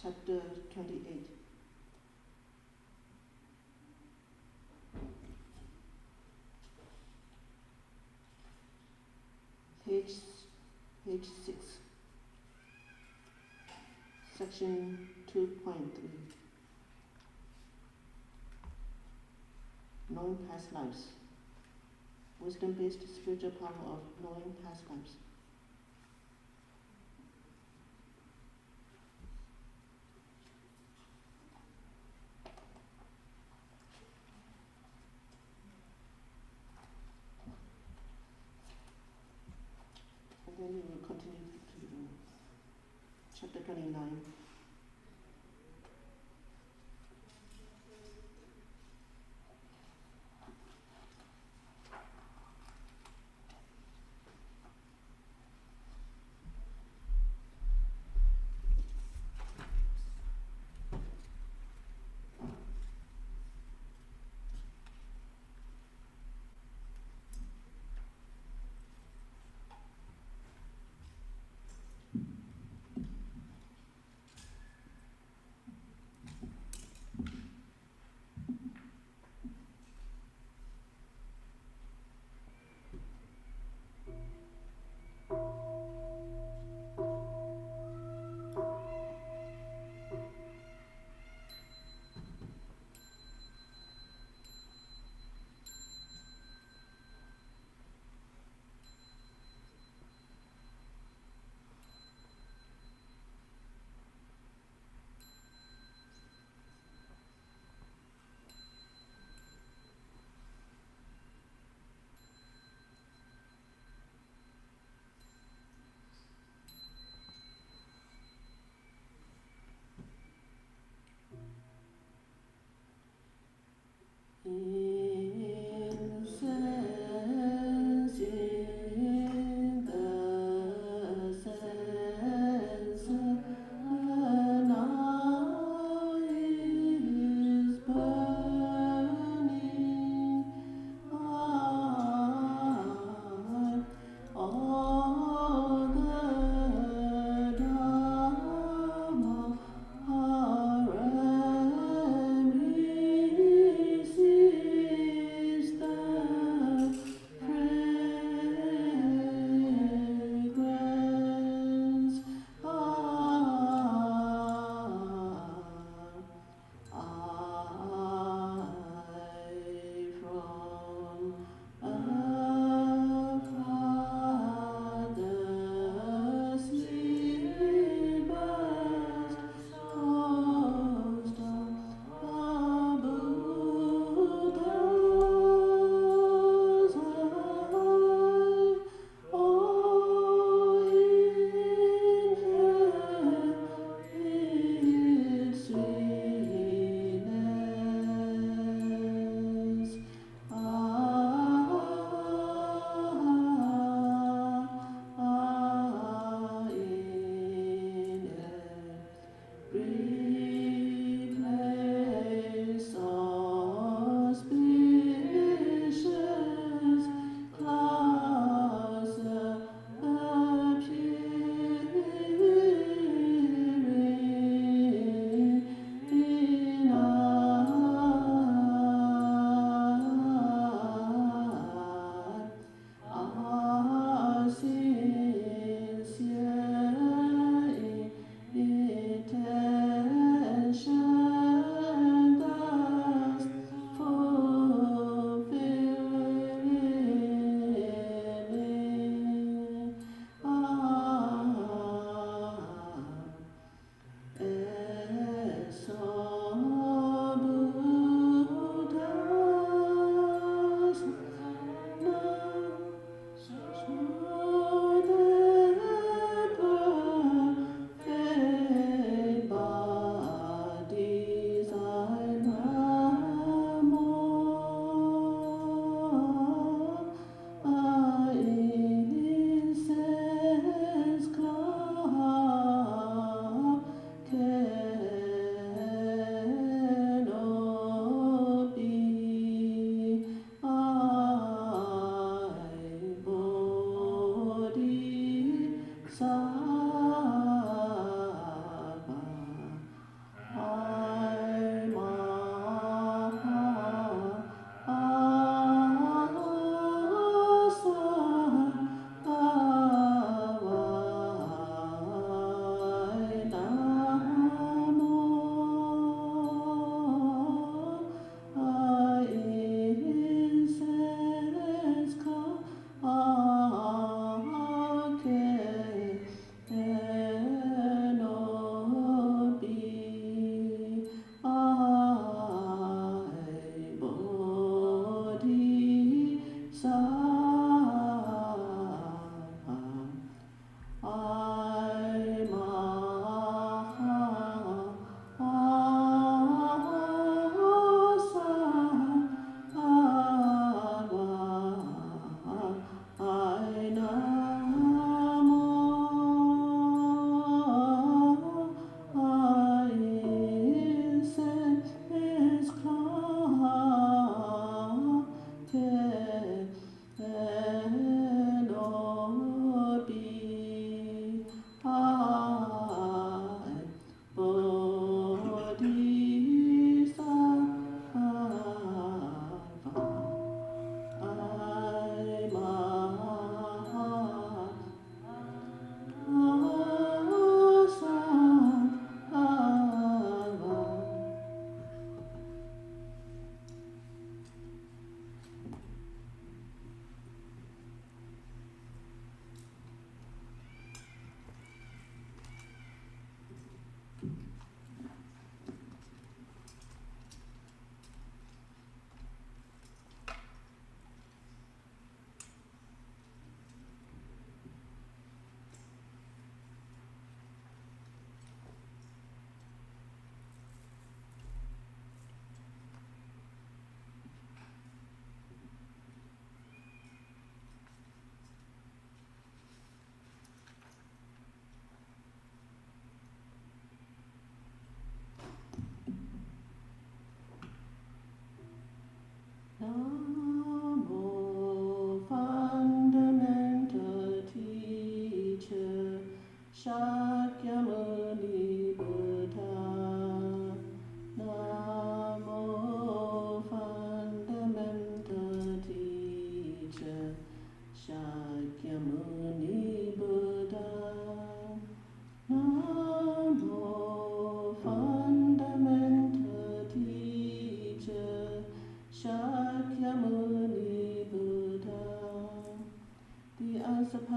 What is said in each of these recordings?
Chapter 28. Page 6. Section 2.3. Knowing past lives. Wisdom-based spiritual power of knowing past lives. And then we will continue to chapter 29.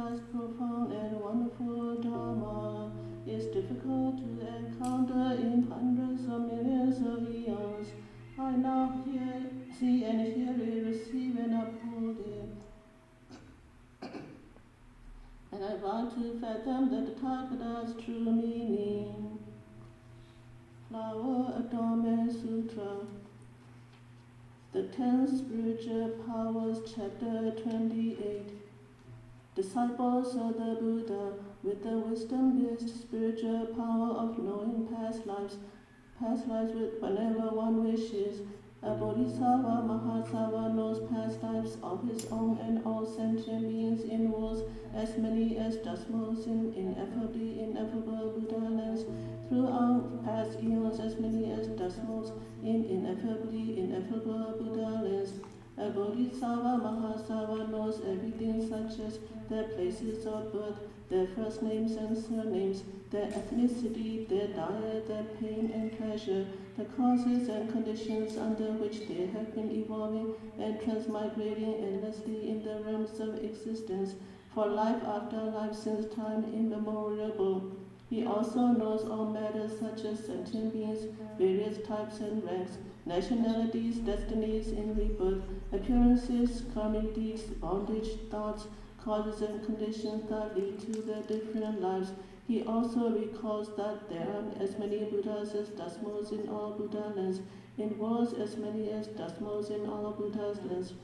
vast, profound, and wonderful Dharma is difficult to encounter in hundreds of millions of eons. I now see and hear it, receive and uphold it. And I want to fathom the Tathagata's true meaning. Flower Adornment Sutra. The 10th Spiritual Powers, Chapter 28. Disciples of the Buddha, with the wisdom-based spiritual power of knowing past lives with whenever one wishes. A Bodhisattva Mahasattva knows past lives of his own and all sentient beings in worlds as many as decimals in ineffable Buddha lands, throughout past eons as many as decimals in ineffable Buddha lands. A Bodhisattva Mahasattva knows everything, such as their places of birth, their first names and surnames, their ethnicity, their diet, their pain and pleasure, the causes and conditions under which they have been evolving and transmigrating endlessly in the realms of existence, for life after life since time immemorial. He also knows all matters such as sentient beings, various types and ranks, nationalities, destinies in rebirth, appearances, karmic deeds, bondage, thoughts, causes and conditions that lead to the different lives. He also recalls that there are as many Buddhas as decimals in all Buddha lands, in worlds as many as decimals in all Buddha's lands,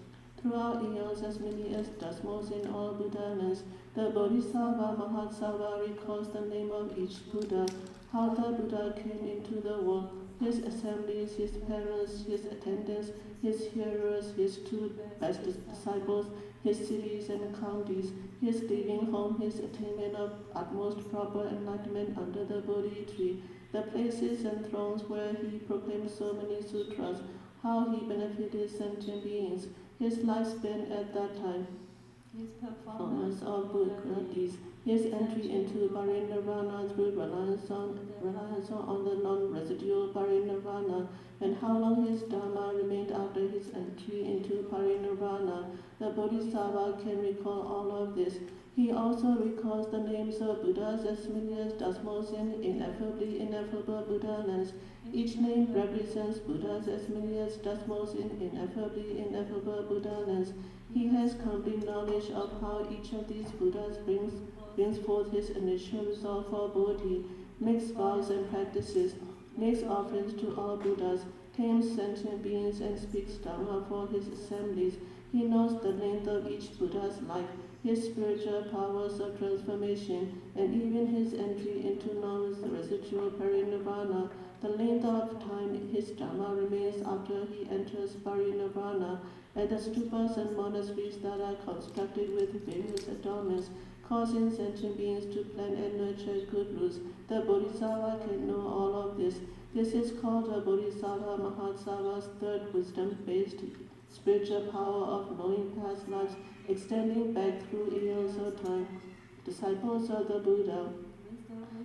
throughout eons as many as decimals in all Buddha lands. The Bodhisattva Mahasattva recalls the name of each Buddha, how the Buddha came into the world, his assemblies, his parents, his attendants, his hearers, his two best disciples, his cities and counties, his leaving home, his attainment of utmost proper enlightenment under the Bodhi tree, the places and thrones where he proclaimed so many sutras, how he benefited sentient beings, his lifespan at that time, his performance of Buddha deeds, his entry into parinirvana through reliance on the non-residual parinirvana, and how long his Dharma remained after his entry into parinirvana. The Bodhisattva can recall all of this. He also recalls the names of Buddhas as many as decimals in ineffable Buddha lands. Each name represents Buddhas as many as decimals in ineffable Buddha lands. He has complete knowledge of how each of these Buddhas brings forth his initial resolve for Bodhi, makes vows and practices, makes offerings to all Buddhas, tames sentient beings and speaks Dharma for his assemblies. He knows the length of each Buddha's life, his spiritual powers of transformation, and even his entry into non-residual parinirvana, the length of time his Dharma remains after he enters parinirvana, at the stupas and monasteries that are constructed with various adornments, causing sentient beings to plant and nurture good roots. The Bodhisattva can know all of this. This is called the Bodhisattva Mahasattva's third wisdom-based spiritual power of knowing past lives, extending back through eons of time. Disciples of the Buddha,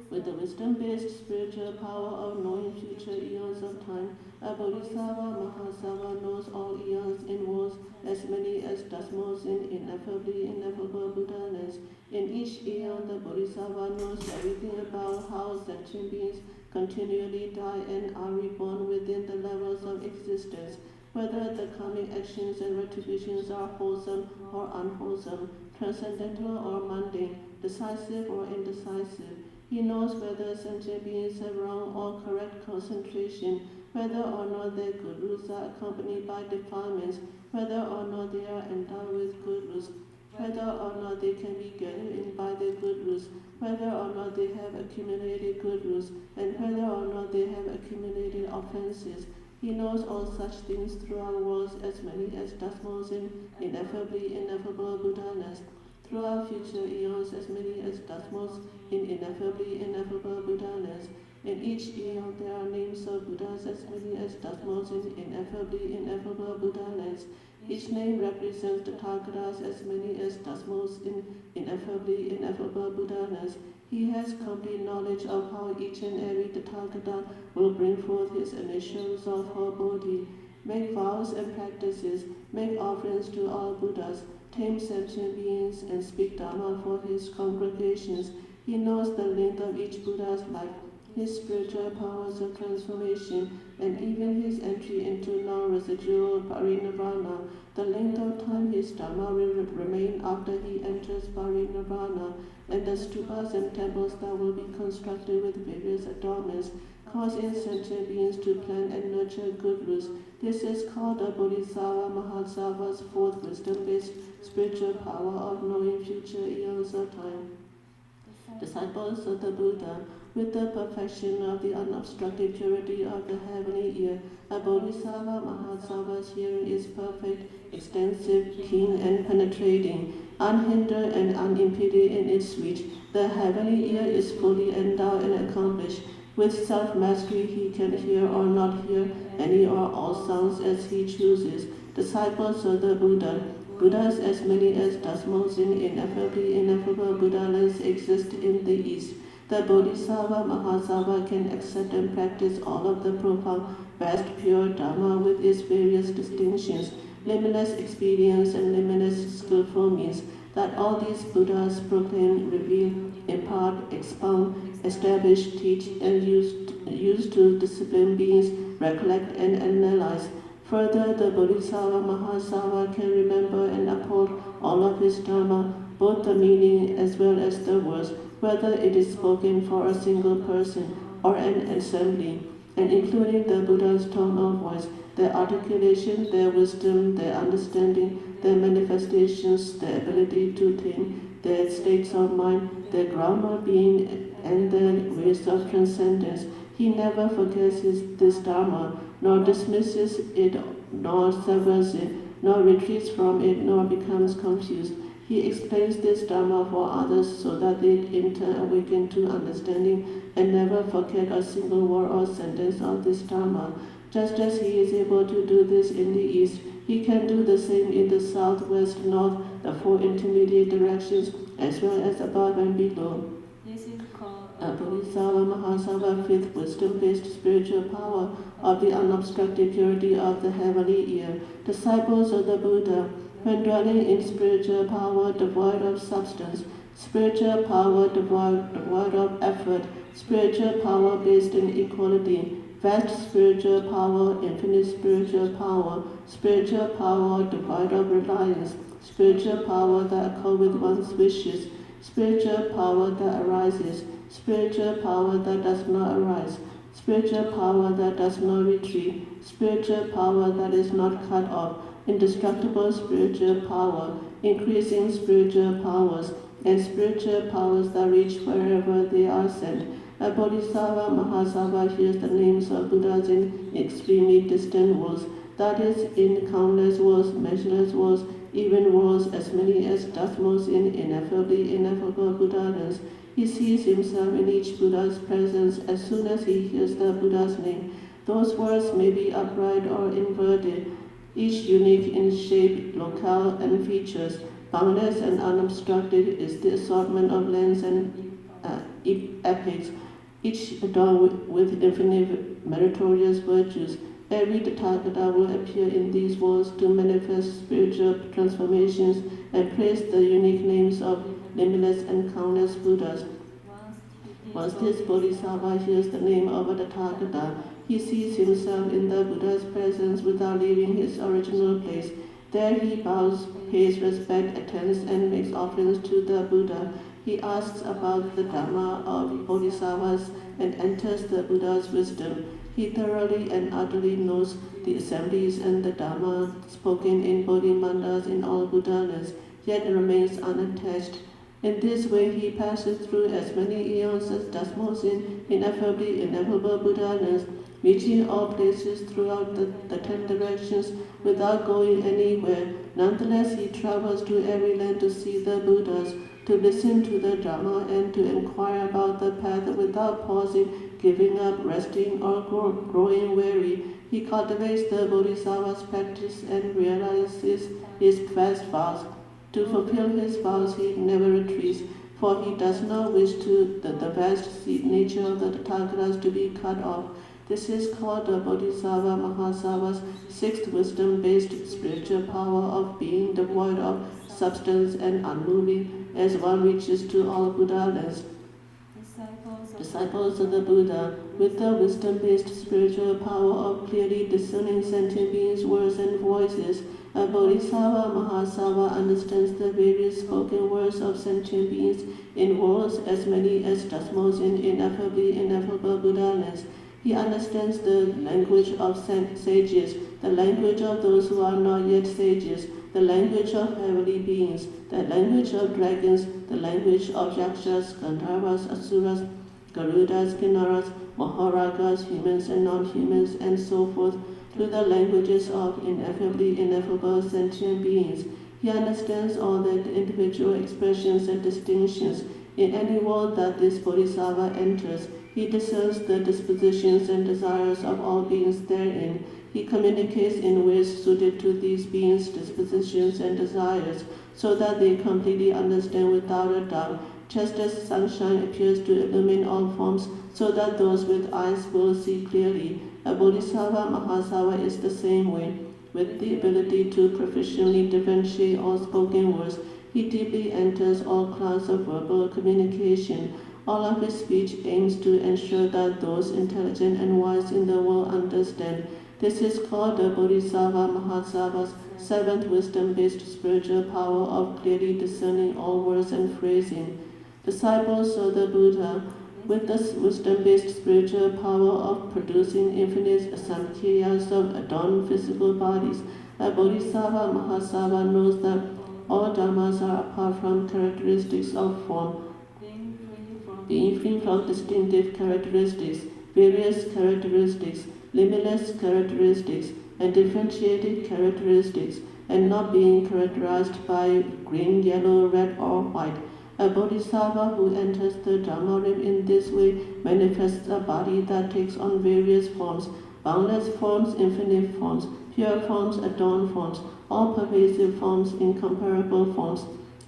with the wisdom-based spiritual power of knowing future eons of time, a Bodhisattva Mahasattva knows all eons in worlds as many as decimals in ineffable Buddha lands. In each eon, the Bodhisattva knows everything about how sentient beings continually die and are reborn within the levels of existence, whether the coming actions and retributions are wholesome or unwholesome, transcendental or mundane, decisive or indecisive. He knows whether sentient beings have wrong or correct concentration, whether or not their good roots are accompanied by defilements, whether or not they are endowed with good roots, whether or not they can be gathered in by their good roots, whether or not they have accumulated good roots, and whether or not they have accumulated offenses. He knows all such things throughout worlds as many as decimals in ineffable Buddha lands, throughout future eons as many as decimals in ineffable Buddha lands. In each eon there are names of Buddhas as many as decimals in ineffable Buddha lands. Each name represents the Tathagatas as many as decimals in ineffable Buddha lands. He has complete knowledge of how each and every Tathagata will bring forth his initial resolve for Bodhi, make vows and practices, make offerings to all Buddhas, tame sentient beings, and speak Dharma for his congregations. He knows the length of each Buddha's life, his spiritual powers of transformation, and even his entry into non-residual parinirvana, the length of time his Dharma will remain after he enters parinirvana, and the stupas and temples that will be constructed with various adornments, causing sentient beings to plant and nurture good roots. This is called the Bodhisattva Mahasattva's fourth wisdom-based spiritual power of knowing future eons of time. Disciples of the Buddha, with the perfection of the unobstructed purity of the heavenly ear, a Bodhisattva Mahasattva's hearing is perfect, extensive, keen, and penetrating, unhindered and unimpeded in its reach. The heavenly ear is fully endowed and accomplished. With self-mastery, he can hear or not hear any or all sounds as he chooses. Disciples of the Buddha, Buddhas as many as dozens in ineffable Buddha lands exist in the East. The Bodhisattva Mahasattva can accept and practice all of the profound, vast, pure Dharma with its various distinctions, limitless experience, and limitless skillful means that all these Buddhas proclaim, reveal, impart, expound, establish, teach, and use to discipline beings, recollect, and analyze. Further, the Bodhisattva Mahasattva can remember and uphold all of his Dharma, both the meaning as well as the words, whether it is spoken for a single person or an assembly, and including the Buddha's tone of voice, their articulation, their wisdom, their understanding, their manifestations, their ability to think, their states of mind, their ground of being, and their ways of transcendence. He never forgets this Dharma, nor dismisses it, nor severs it, nor retreats from it, nor becomes confused. He explains this Dharma for others so that they in turn awaken to understanding and never forget a single word or sentence of this Dharma. Just as he is able to do this in the East, he can do the same in the South, West, North, the four intermediate directions, as well as above and below. This is called a Bodhisattva Mahasattva fifth wisdom-based spiritual power of the unobstructed purity of the heavenly ear. Disciples of the Buddha, when dwelling in spiritual power devoid of substance, spiritual power devoid of effort, spiritual power based in equality, vast spiritual power, infinite spiritual power, spiritual power devoid of reliance, spiritual power that accords with one's wishes, spiritual power that arises, spiritual power that does not arise, spiritual power that does not retreat, spiritual power that is not cut off, indestructible spiritual power, increasing spiritual powers, and spiritual powers that reach wherever they are sent. A Bodhisattva Mahasattva hears the names of Buddhas in extremely distant worlds, that is, in countless worlds, measureless worlds, even worlds as many as dozens in ineffable Buddha lands. He sees himself in each Buddha's presence as soon as he hears the Buddha's name. Those words may be upright or inverted, each unique in shape, locale, and features. Boundless and unobstructed is the assortment of lands and epochs, each adorned with infinite meritorious virtues. Every Tathagata will appear in these worlds to manifest spiritual transformations and praise the unique names of limitless and countless Buddhas. Once this Bodhisattva hears the name of a Tathagata, he sees himself in the Buddha's presence without leaving his original place. There he bows, pays respect, attends, and makes offerings to the Buddha. He asks about the Dharma of Bodhisattvas and enters the Buddha's wisdom. He thoroughly and utterly knows the assemblies and the Dharma spoken in Bodhimandas in all Buddha lands, yet remains unattached. In this way he passes through as many eons as dozens in ineffable Buddha lands, reaching all places throughout the 10 directions without going anywhere. Nonetheless, he travels to every land to see the Buddhas, to listen to the Dharma, and to inquire about the path without pausing, giving up, resting, or growing weary. He cultivates the Bodhisattva's practice and realizes his vast vows. To fulfill his vows, he never retreats, for he does not wish the vast nature of the Tathagatas to be cut off. This is called the Bodhisattva Mahasattva's sixth wisdom-based spiritual power of being devoid of substance and unmoving, as one reaches to all Buddha lands. Disciples of the Buddha, with the wisdom-based spiritual power of clearly discerning sentient beings' words and voices, a Bodhisattva Mahasattva understands the various spoken words of sentient beings in worlds as many as dozens in ineffable Buddha lands. He understands the language of sages, the language of those who are not yet sages, the language of heavenly beings, the language of dragons, the language of yakshas, gandharvas, asuras, garudas, kinnaras, maharagas, humans and non-humans, and so forth, to the languages of ineffable sentient beings. He understands all the individual expressions and distinctions in any world that this Bodhisattva enters. He discerns the dispositions and desires of all beings therein. He communicates in ways suited to these beings' dispositions and desires, so that they completely understand without a doubt, just as sunshine appears to illumine all forms, so that those with eyes will see clearly. A Bodhisattva Mahasattva is the same way. With the ability to proficiently differentiate all spoken words, he deeply enters all classes of verbal communication. All of his speech aims to ensure that those intelligent and wise in the world understand. This is called the Bodhisattva Mahasattva's seventh wisdom-based spiritual power of clearly discerning all words and phrasing. Disciples of the Buddha, with this wisdom-based spiritual power of producing infinite samkhyas of adorned physical bodies, a Bodhisattva Mahasattva knows that all dharmas are apart from characteristics of form, being free from distinctive characteristics, various characteristics, limitless characteristics, and differentiated characteristics, and not being characterized by green, yellow, red, or white. A Bodhisattva who enters the Dharma rim in this way manifests a body that takes on various forms, boundless forms, infinite forms, pure forms, adorned forms, all-pervasive forms, incomparable forms,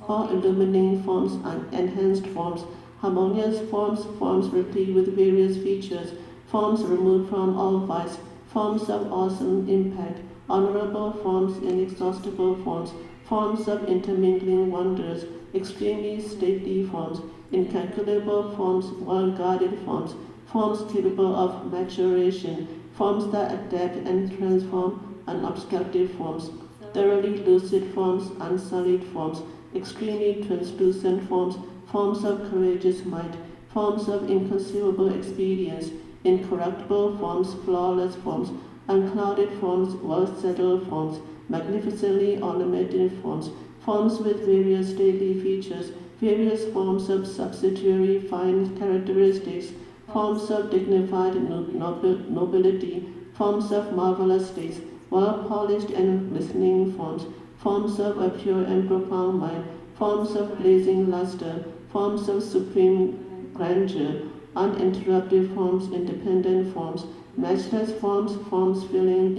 all-illuminating forms, and enhanced forms, harmonious forms, forms replete with various features, forms removed from all vice, forms of awesome impact, honorable forms, inexhaustible forms, forms of intermingling wonders, extremely stately forms, incalculable forms, well-guarded forms, forms capable of maturation, forms that adapt and transform, unobstructed forms, thoroughly lucid forms, unsullied forms, extremely translucent forms, forms of courageous might, forms of inconceivable experience, incorruptible forms, flawless forms, unclouded forms, well-settled forms, magnificently ornamented forms, forms with various stately features, various forms of subsidiary fine characteristics, forms of dignified nobility, forms of marvelous states, well-polished and glistening forms, forms of a pure and profound mind, forms of blazing luster, forms of supreme grandeur, uninterrupted forms, independent forms, matchless forms, forms filling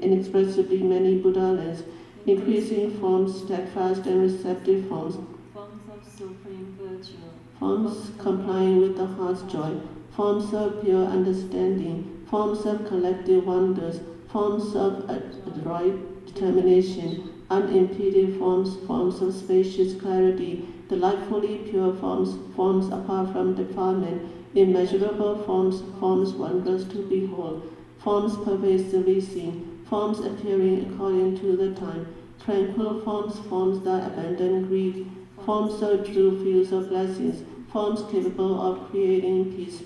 inexpressibly many Buddha lands, increasing forms, steadfast and receptive forms, forms of supreme virtue, forms complying with the heart's joy, forms of pure understanding, forms of collective wonders, forms of adroit determination, unimpeded forms, forms of spacious clarity, delightfully pure forms, forms apart from defilement, immeasurable forms, forms wondrous to behold, forms pervasively seen, forms appearing according to the time, tranquil forms, forms that abandon greed, forms of true fields of blessings, forms capable of creating peace,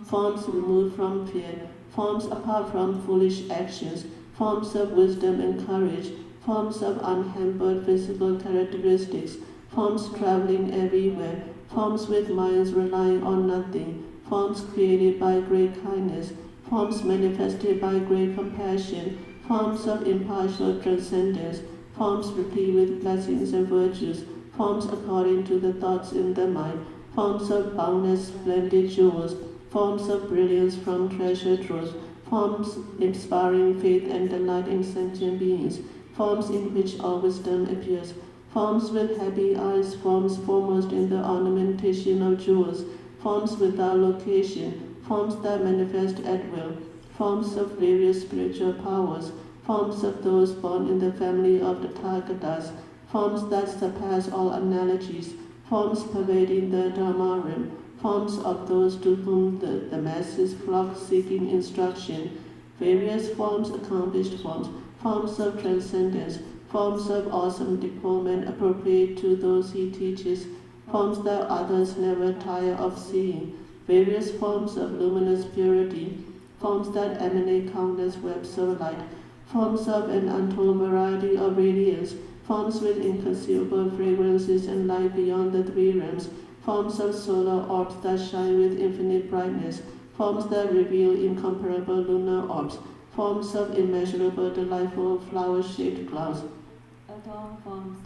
forms removed from fear, forms apart from foolish actions, forms of wisdom and courage, forms of unhampered physical characteristics, forms traveling everywhere, forms with minds relying on nothing, forms created by great kindness, forms manifested by great compassion, forms of impartial transcendence, forms replete with blessings and virtues, forms according to the thoughts in the mind, forms of boundless splendid jewels, forms of brilliance from treasure troves, forms inspiring faith and delight in sentient beings, forms in which all wisdom appears, forms with happy eyes, forms foremost in the ornamentation of jewels, forms without location, forms that manifest at will, forms of various spiritual powers, forms of those born in the family of the Tathagatas, forms that surpass all analogies, forms pervading the Dharma realm, forms of those to whom the masses flock seeking instruction, various forms, accomplished forms, forms of transcendence, forms of awesome deportment appropriate to those he teaches, forms that others never tire of seeing, various forms of luminous purity, forms that emanate countless webs of light, forms of an untold variety of radiance, forms with inconceivable fragrances and light beyond the three realms, forms of solar orbs that shine with infinite brightness, forms that reveal incomparable lunar orbs, forms of immeasurable delightful flower-shaped clouds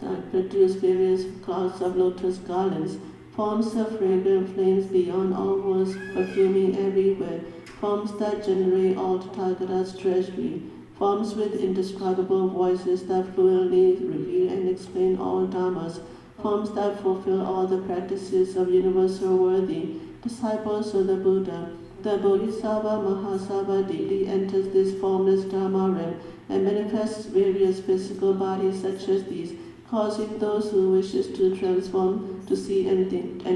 that produce various clouds of lotus garlands, forms of fragrant flames beyond all worlds, perfuming everywhere, forms that generate all Tathagata's treasury, forms with indescribable voices that fluently reveal and explain all dharmas, forms that fulfill all the practices of universal worthy disciples of the Buddha. The Bodhisattva Mahasattva deeply enters this formless Dharma realm and manifests various physical bodies such as these, causing those who wishes to transform to see and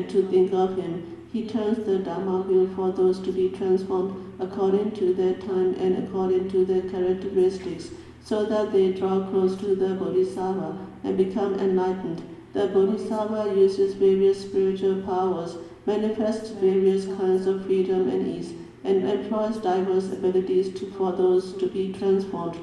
to think of him. He turns the Dharma wheel for those to be transformed according to their time and according to their characteristics, so that they draw close to the Bodhisattva and become enlightened. The Bodhisattva uses various spiritual powers, manifests various kinds of freedom and ease, and employs diverse abilities for those to be transformed.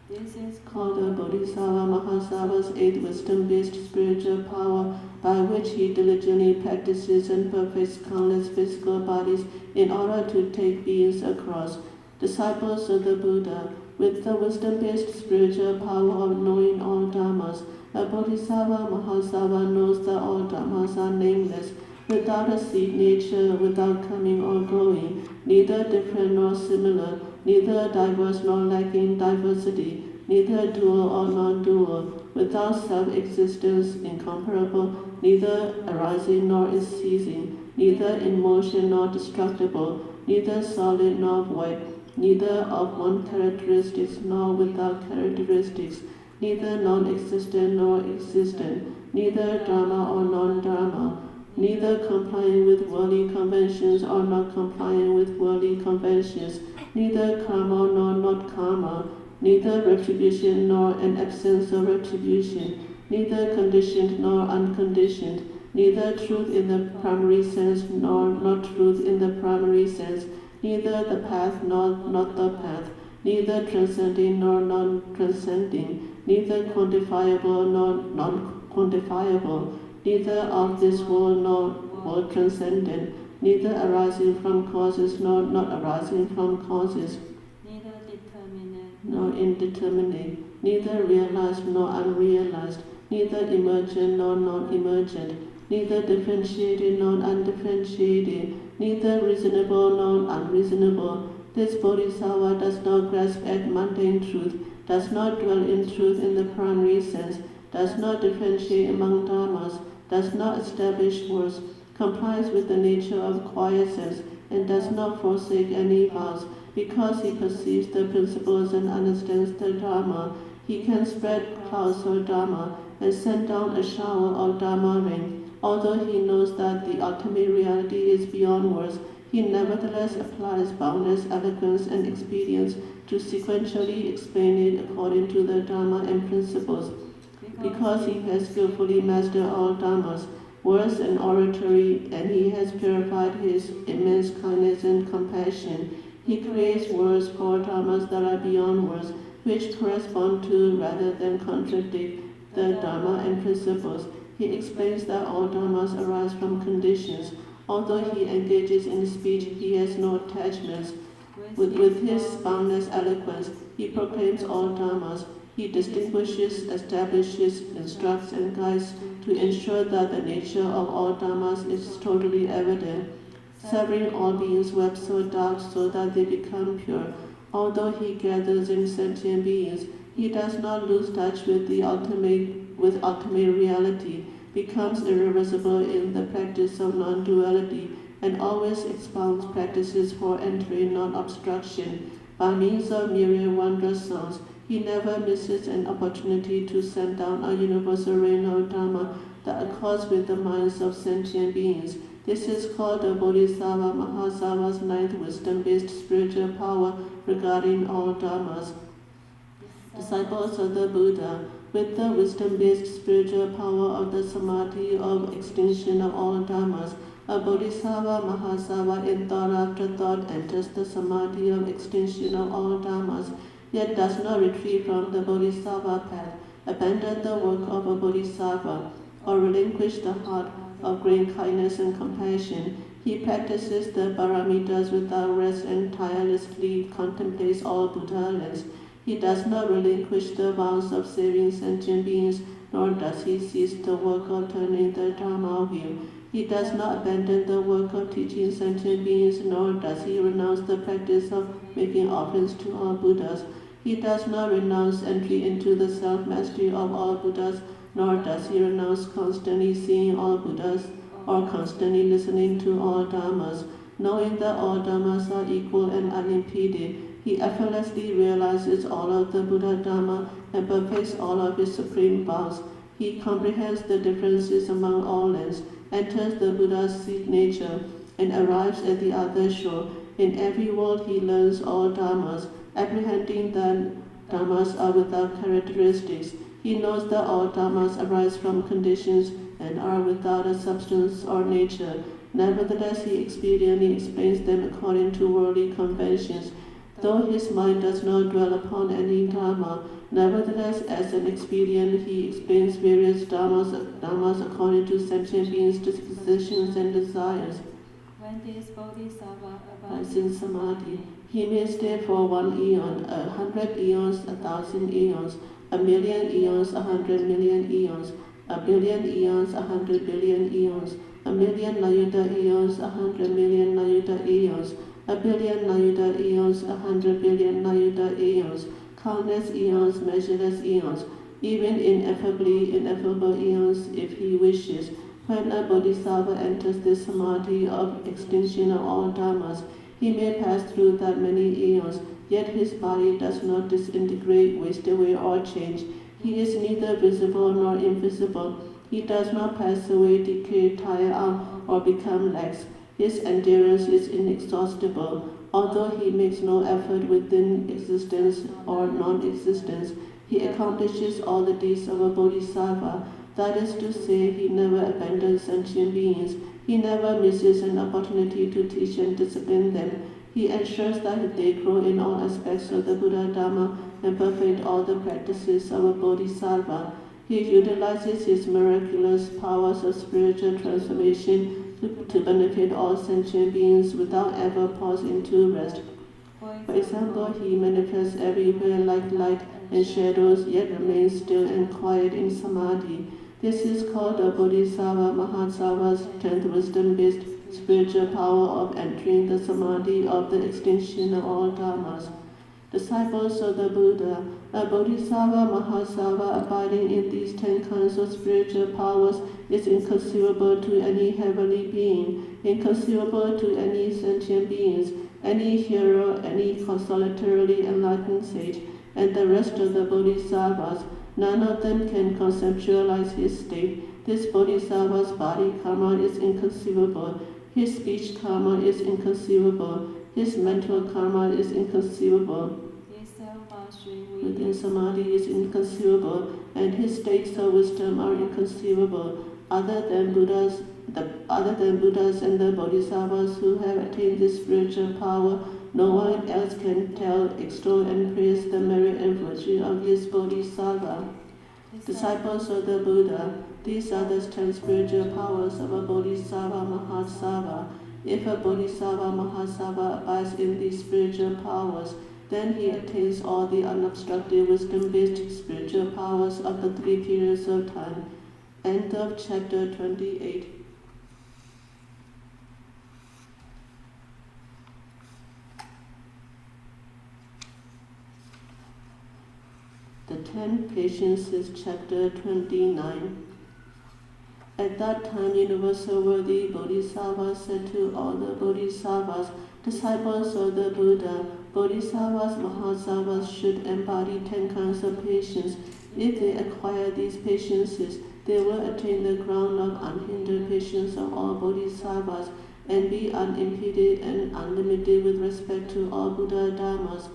This is called the Bodhisattva Mahasattva's eighth wisdom-based spiritual power, by which he diligently practices and perfects countless physical bodies in order to take beings across. Disciples of the Buddha, with the wisdom-based spiritual power of knowing all dharmas, a Bodhisattva Mahasattva knows that all dharmas are nameless, without a seed nature, without coming or going, neither different nor similar, neither diverse nor lacking diversity, neither dual or non-dual, without self-existence, incomparable, neither arising nor ceasing, neither in motion nor destructible, neither solid nor void, neither of one characteristics nor without characteristics, neither non-existent nor existent, neither dharma or non-dharma, neither complying with worldly conventions or not complying with worldly conventions, neither karma nor not karma, neither retribution nor an absence of retribution, neither conditioned nor unconditioned, neither truth in the primary sense nor not truth in the primary sense, neither the path nor not the path, neither transcending nor non-transcending, neither quantifiable nor non-quantifiable, neither of this world nor world transcendent, neither arising from causes nor not arising from causes, neither determinate nor indeterminate, neither realized nor unrealized, neither emergent nor non-emergent, neither differentiated nor undifferentiated, neither reasonable nor unreasonable. This Bodhisattva does not grasp at mundane truth, does not dwell in truth in the primary sense, does not differentiate among dharmas, does not establish words, complies with the nature of quiescence, and does not forsake any vows. Because he perceives the principles and understands the Dharma, he can spread clouds of Dharma and send down a shower of Dharma rain. Although he knows that the ultimate reality is beyond words, he nevertheless applies boundless eloquence and expedience to sequentially explain it according to the Dharma and principles. Because he has skillfully mastered all dharmas, words and oratory, and he has purified his immense kindness and compassion, he creates words for dharmas that are beyond words, which correspond to rather than contradict the Dharma and principles. He explains that all dharmas arise from conditions. Although he engages in speech, he has no attachments. With his boundless eloquence, he proclaims all dharmas. He distinguishes, establishes, instructs, and guides to ensure that the nature of all dharmas is totally evident, severing all beings' webs so dark so that they become pure. Although he gathers in sentient beings, he does not lose touch with the ultimate reality, becomes irreversible in the practice of non-duality, and always expounds practices for entering non-obstruction. By means of myriad wondrous sounds, He never misses an opportunity to send down a universal rain of Dharma that accords with the minds of sentient beings. This is called the Bodhisattva Mahasattva's ninth wisdom-based spiritual power regarding all Dharmas. Disciples of the Buddha, with the wisdom-based spiritual power of the samadhi of extinction of all Dharmas, a Bodhisattva Mahasattva in thought after thought enters the samadhi of extinction of all Dharmas, yet does not retreat from the Bodhisattva path, abandon the work of a Bodhisattva, or relinquish the heart of great kindness and compassion. He practices the paramitas without rest and tirelessly contemplates all Buddha-lands. He does not relinquish the vows of saving sentient beings, nor does he cease the work of turning the Dharma wheel. He does not abandon the work of teaching sentient beings, nor does he renounce the practice of making offerings to all Buddhas. He does not renounce entry into the self-mastery of all Buddhas, nor does he renounce constantly seeing all Buddhas or constantly listening to all Dharmas. Knowing that all Dharmas are equal and unimpeded, he effortlessly realizes all of the Buddha Dharma and perfects all of his supreme vows. He comprehends the differences among all lands, enters the Buddha's seed nature, and arrives at the other shore. In every world he learns all Dharmas, apprehending that Dharmas are without characteristics. He knows that all Dharmas arise from conditions and are without a substance or nature. Nevertheless, he expediently explains them according to worldly conventions. Though his mind does not dwell upon any Dharma, nevertheless, as an expedient, he explains various Dharmas according to sentient beings' dispositions and desires. When this Bodhisattva As in Samadhi, he may stay for 1 eon, 100 eons, 1,000 eons, 1,000,000 eons, 100 million eons, 1,000,000,000 eons, 100 billion eons, 1,000,000 Layuta eons, 100 million Layuta eons, 1,000,000,000 Layuta eons, 100 billion Layuta eons, countless eons, measureless eons, even ineffable eons if he wishes. When a Bodhisattva enters this samadhi of extinction of all Dharmas, he may pass through that many eons, yet his body does not disintegrate, waste away, or change. He is neither visible nor invisible. He does not pass away, decay, tire out, or become lax. His endurance is inexhaustible. Although he makes no effort within existence or non-existence, he accomplishes all the deeds of a Bodhisattva. That is to say, he never abandons sentient beings. He never misses an opportunity to teach and discipline them. He ensures that they grow in all aspects of the Buddha Dharma and perfect all the practices of a Bodhisattva. He utilizes his miraculous powers of spiritual transformation to benefit all sentient beings without ever pausing to rest. For example, he manifests everywhere like light and shadows, yet remains still and quiet in Samadhi. This is called the Bodhisattva Mahasattva's 10th wisdom-based spiritual power of entering the Samadhi of the extinction of all Dharmas. Disciples of the Buddha, a Bodhisattva Mahasattva abiding in these 10 kinds of spiritual powers is inconceivable to any heavenly being, inconceivable to any sentient beings, any hero, any solitarily enlightened sage, and the rest of the Bodhisattvas. None of them can conceptualize his state. This Bodhisattva's body karma is inconceivable. His speech karma is inconceivable. His mental karma is inconceivable. His self-mastery Within Samadhi is inconceivable, and his states of wisdom are inconceivable. Other than Buddhas and the Bodhisattvas who have attained this spiritual power, no one else can tell, extol, and praise the merit and virtue of this Bodhisattva. Disciples of the Buddha, these are the 10 spiritual powers of a Bodhisattva Mahasattva. If a Bodhisattva Mahasattva abides in these spiritual powers, then he attains all the unobstructed wisdom-based spiritual powers of the 3 periods of time. End of chapter 28. The 10 Patience is chapter 29. At that time, Universal Worthy Bodhisattva said to all the Bodhisattvas, disciples of the Buddha, Bodhisattvas, Mahasattvas should embody 10 kinds of patience. If they acquire these patiences, they will attain the ground of unhindered patience of all Bodhisattvas and be unimpeded and unlimited with respect to all Buddha Dharmas.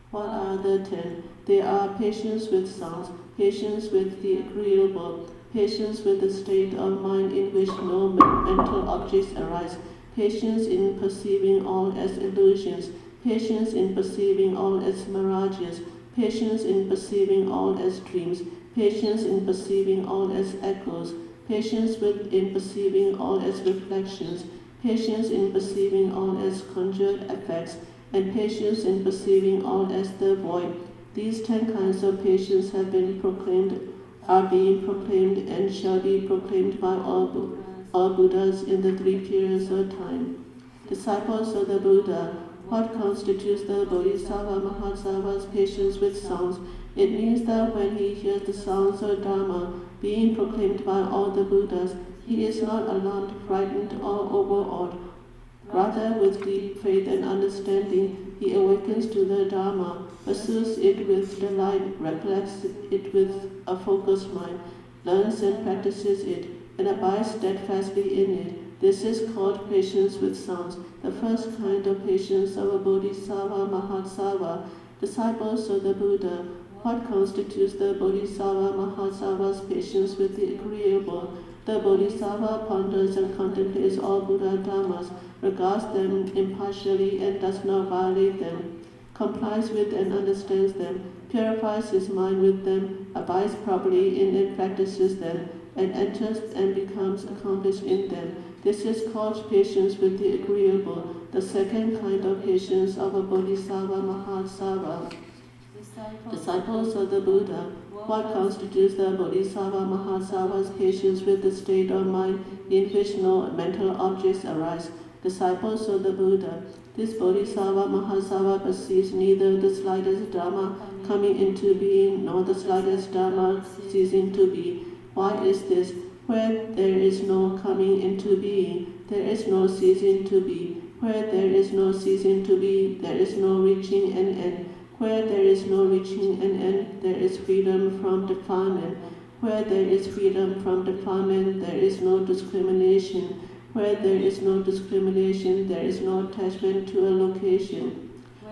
What are the 10? They are patience with sounds, patience with the agreeable, patience with the state of mind in which no mental objects arise, patience in perceiving all as illusions, patience in perceiving all as mirages, patience in perceiving all as dreams, patience in perceiving all as echoes, patience in perceiving all as reflections, patience in perceiving all as conjured effects, and patience in perceiving all as the void. These 10 kinds of patience have been proclaimed, are being proclaimed, and shall be proclaimed by all Buddhas in the 3 periods of time. Disciples of the Buddha, what constitutes the Bodhisattva Mahasattva's patience with sounds? It means that when he hears the sounds of Dharma being proclaimed by all the Buddhas, he is not alarmed, frightened, or overawed. Rather, with deep faith and understanding, he awakens to the Dharma, pursues it with delight, recollects it with a focused mind, learns and practices it, and abides steadfastly in it. This is called patience with sounds, the first kind of patience of a Bodhisattva Mahasattva. Disciples of the Buddha, what constitutes the Bodhisattva Mahasattva's patience with the agreeable? The Bodhisattva ponders and contemplates all Buddha Dharmas, regards them impartially and does not violate them, complies with and understands them, purifies his mind with them, abides properly in and practices them, and enters and becomes accomplished in them. This is called patience with the agreeable, the second kind of patience of a Bodhisattva Mahasattva. Disciples of the Buddha, what constitutes the Bodhisattva Mahasattva's patience with the state of mind in which no mental objects arise? Disciples of the Buddha, this Bodhisattva Mahasattva perceives neither the slightest Dharma coming into being nor the slightest Dharma ceasing to be. Why is this? Where there is no coming into being, there is no ceasing to be. Where there is no ceasing to be, there is no reaching an end. Where there is no reaching an end, there is freedom from defilement. Where there is freedom from defilement, there is no discrimination. Where there is no discrimination, there is no attachment to a location.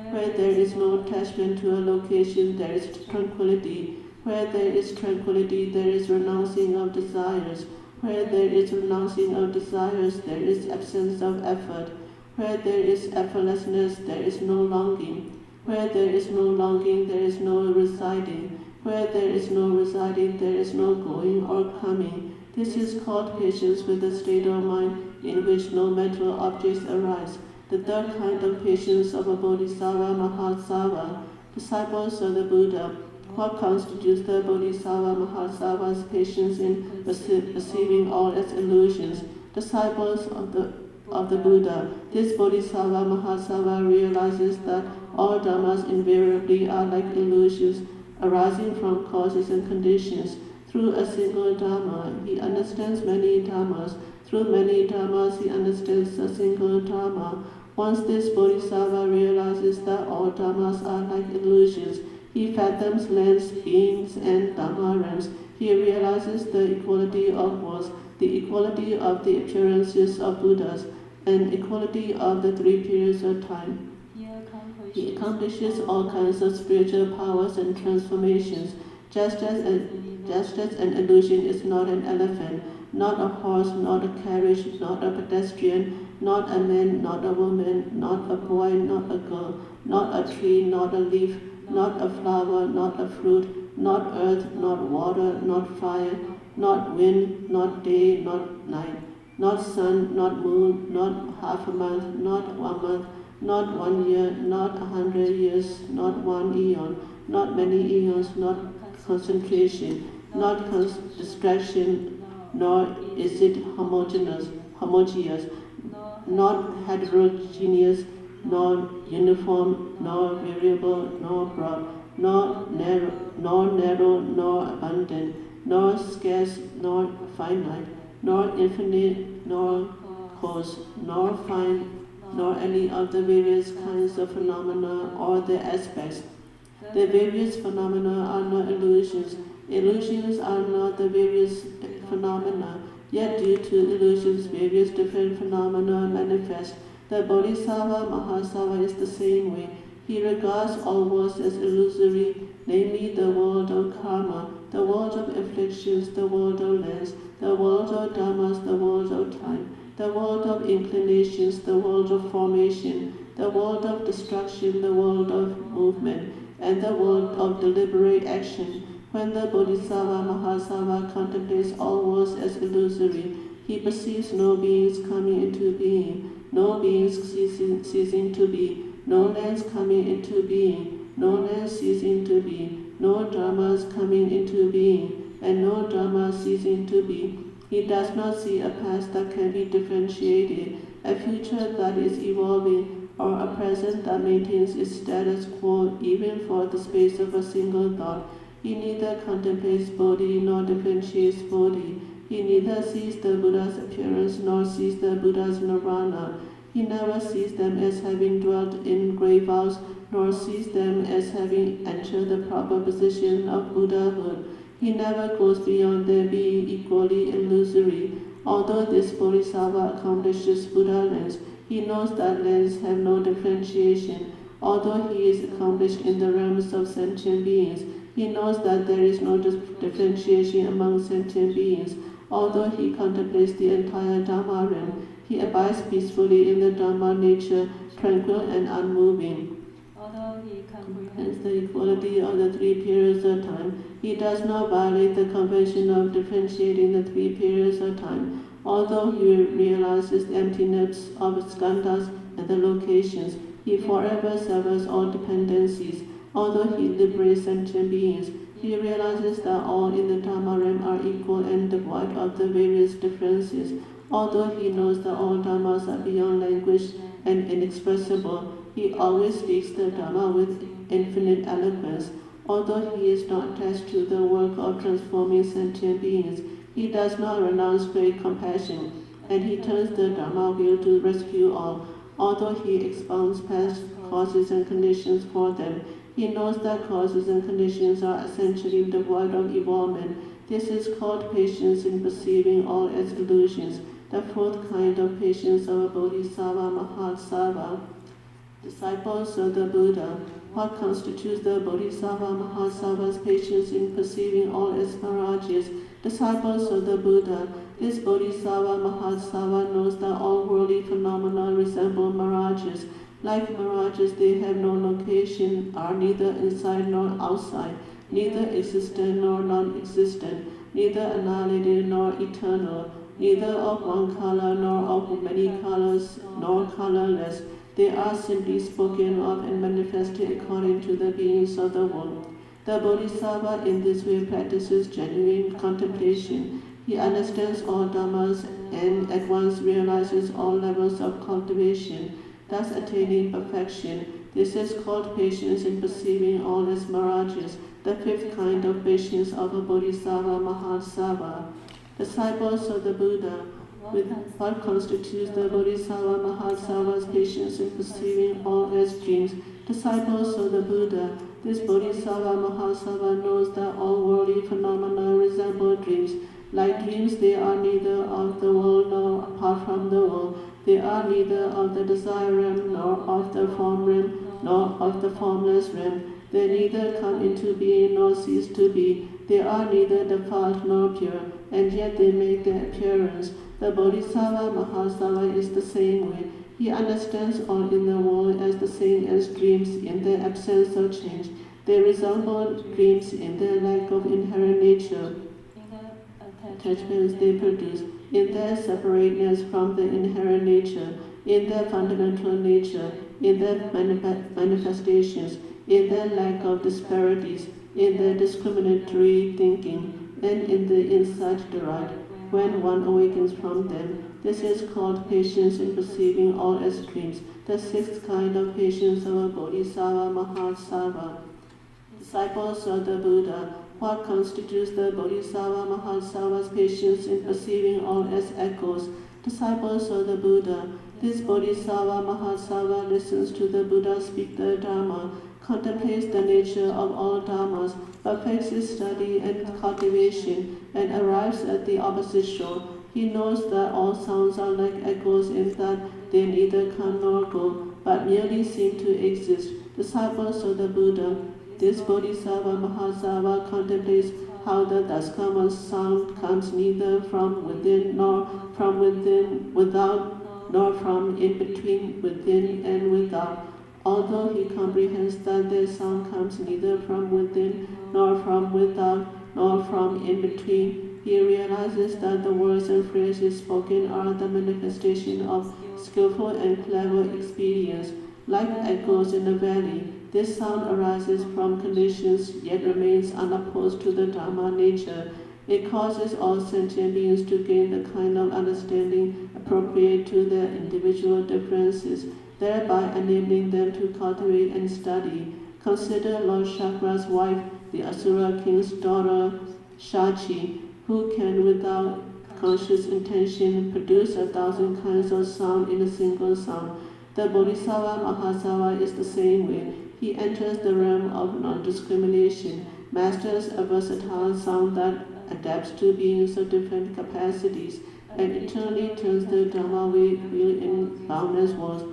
Where there is no attachment to a location, there is tranquility. Where there is tranquility, there is renouncing of desires. Where there is renouncing of desires, there is absence of effort. Where there is effortlessness, there is no longing. Where there is no longing, there is no residing. Where there is no residing, there is no going or coming. This is called patience with the state of mind in which no mental objects arise. The third kind of patience of a Bodhisattva Mahasattva. Disciples of the Buddha, what constitutes the Bodhisattva Mahasattva's patience in perceiving all as illusions? Disciples of the Buddha, this Bodhisattva Mahasattva realizes that all dharmas invariably are like illusions arising from causes and conditions. Through a single dharma, he understands many dharmas. Through many dharmas, he understands a single dharma. Once this Bodhisattva realizes that all dharmas are like illusions, he fathoms lands, beings, and dharma realms. He realizes the equality of worlds, the equality of the appearances of Buddhas, and equality of the 3 periods of time. He accomplishes all kinds of spiritual powers and transformations, just as an illusion is not an elephant, not a horse, not a carriage, not a pedestrian, not a man, not a woman, not a boy, not a girl, not a tree, not a leaf, not a flower, not a fruit, not earth, not water, not fire, not wind, not day, not night, not sun, not moon, not half a month, not 1 month, not 1 year, not 100 years, not 1 eon, not many eons, not concentration, not distraction, nor is it homogeneous, not heterogeneous, nor uniform, nor variable, nor broad, nor narrow, nor abundant, nor scarce, nor finite, nor infinite, nor coarse, nor fine, nor any of the various kinds of phenomena or their aspects. The various phenomena are not illusions. Illusions are not the various phenomena, yet due to illusions various different phenomena manifest. The Bodhisattva Mahasattva is the same way. He regards all worlds as illusory, namely the world of karma, the world of afflictions, the world of lands, the world of dhammas, the world of time, the world of inclinations, the world of formation, the world of destruction, the world of movement, and the world of deliberate action. When the Bodhisattva Mahasattva contemplates all worlds as illusory, he perceives no beings coming into being, no beings ceasing to be, no lands coming into being, no lands ceasing to be, no dhammas coming into being, and no dhammas ceasing to be. He does not see a past that can be differentiated, a future that is evolving, or a present that maintains its status quo even for the space of a single thought. He neither contemplates Bodhi nor differentiates Bodhi. He neither sees the Buddha's appearance nor sees the Buddha's nirvana. He never sees them as having dwelt in grave vows, nor sees them as having entered the proper position of Buddhahood. He never goes beyond their being equally illusory. Although this Bodhisattva accomplishes Buddha lands, he knows that lands have no differentiation. Although he is accomplished in the realms of sentient beings, he knows that there is no differentiation among sentient beings. Although he contemplates the entire Dhamma realm, he abides peacefully in the Dhamma nature, tranquil and unmoving. Although he Hence the equality of the three periods of time, he does not violate the convention of differentiating the three periods of time. Although he realizes the emptiness of skandhas and the locations, he forever severs all dependencies. Although he liberates sentient beings, he realizes that all in the Dhamma realm are equal and devoid of the various differences. Although he knows that all Dhammas are beyond language and inexpressible, he always speaks the Dhamma with infinite eloquence. Although he is not attached to the work of transforming sentient beings, he does not renounce great compassion, and he turns the Dhamma wheel to rescue all. Although he expounds past causes and conditions for them, he knows that causes and conditions are essentially devoid of evolvement. This is called patience in perceiving all as illusions, the fourth kind of patience of a Bodhisattva Mahasattva. Disciples of the Buddha. What constitutes the Bodhisattva Mahasattva's patience in perceiving all as mirages? Disciples of the Buddha. This Bodhisattva Mahasattva knows that all worldly phenomena resemble mirages. Like mirages, they have no location, are neither inside nor outside, neither existent nor non-existent, neither annihilated nor eternal, neither of one color nor of many colors, nor colorless. They are simply spoken of and manifested according to the beings of the world. The Bodhisattva in this way practices genuine contemplation. He understands all dhammas and at once realizes all levels of cultivation, thus attaining perfection. This is called patience in perceiving all as mirages, the fifth kind of patience of a Bodhisattva Mahasattva. Disciples of the Buddha. With what constitutes the Bodhisattva Mahasattva's patience in perceiving all as dreams? Disciples of the Buddha. This Bodhisattva Mahasattva knows that all worldly phenomena resemble dreams. Like dreams, they are neither of the world nor apart from the world. They are neither of the desire realm, nor of the form realm, nor of the formless realm. They neither come into being nor cease to be. They are neither defiled nor pure, and yet they make their appearance. The Bodhisattva Mahasattva is the same way. He understands all in the world as the same as dreams in their absence of change. They resemble dreams in their lack of inherent nature, attachments they produce, in their separateness from the inherent nature, in their fundamental nature, in their manifestations, in their lack of disparities, in their discriminatory thinking, and in the insight derived when one awakens from them. This is called patience in perceiving all as dreams, the sixth kind of patience of a Bodhisattva Mahasattva. Disciples of the Buddha. What constitutes the Bodhisattva Mahasattva's patience in perceiving all as echoes? disciples of the Buddha. This Bodhisattva Mahasattva listens to the Buddha speak the Dharma, contemplates the nature of all Dharmas, perfects his study and cultivation, and arrives at the opposite shore. He knows that all sounds are like echoes in that they neither come nor go, but merely seem to exist. Disciples of the Buddha. This Bodhisattva Mahasattva contemplates how the thus common sound comes neither from within nor from without, nor from in between, within and without. Although he comprehends that the sound comes neither from within, nor from without, nor from in between, he realizes that the words and phrases spoken are the manifestation of skillful and clever experience. Like echoes in a valley, this sound arises from conditions yet remains unopposed to the Dharma nature. It causes all sentient beings to gain the kind of understanding appropriate to their individual differences, thereby enabling them to cultivate and study. Consider Lord Shakra's wife, the Asura king's daughter, Shachi, who can without conscious intention produce 1,000 kinds of sound in a single sound. The Bodhisattva Mahasattva is the same way. He enters the realm of non-discrimination, masters a versatile sound that adapts to beings of different capacities, and eternally turns the Dharma wheel in boundless worlds.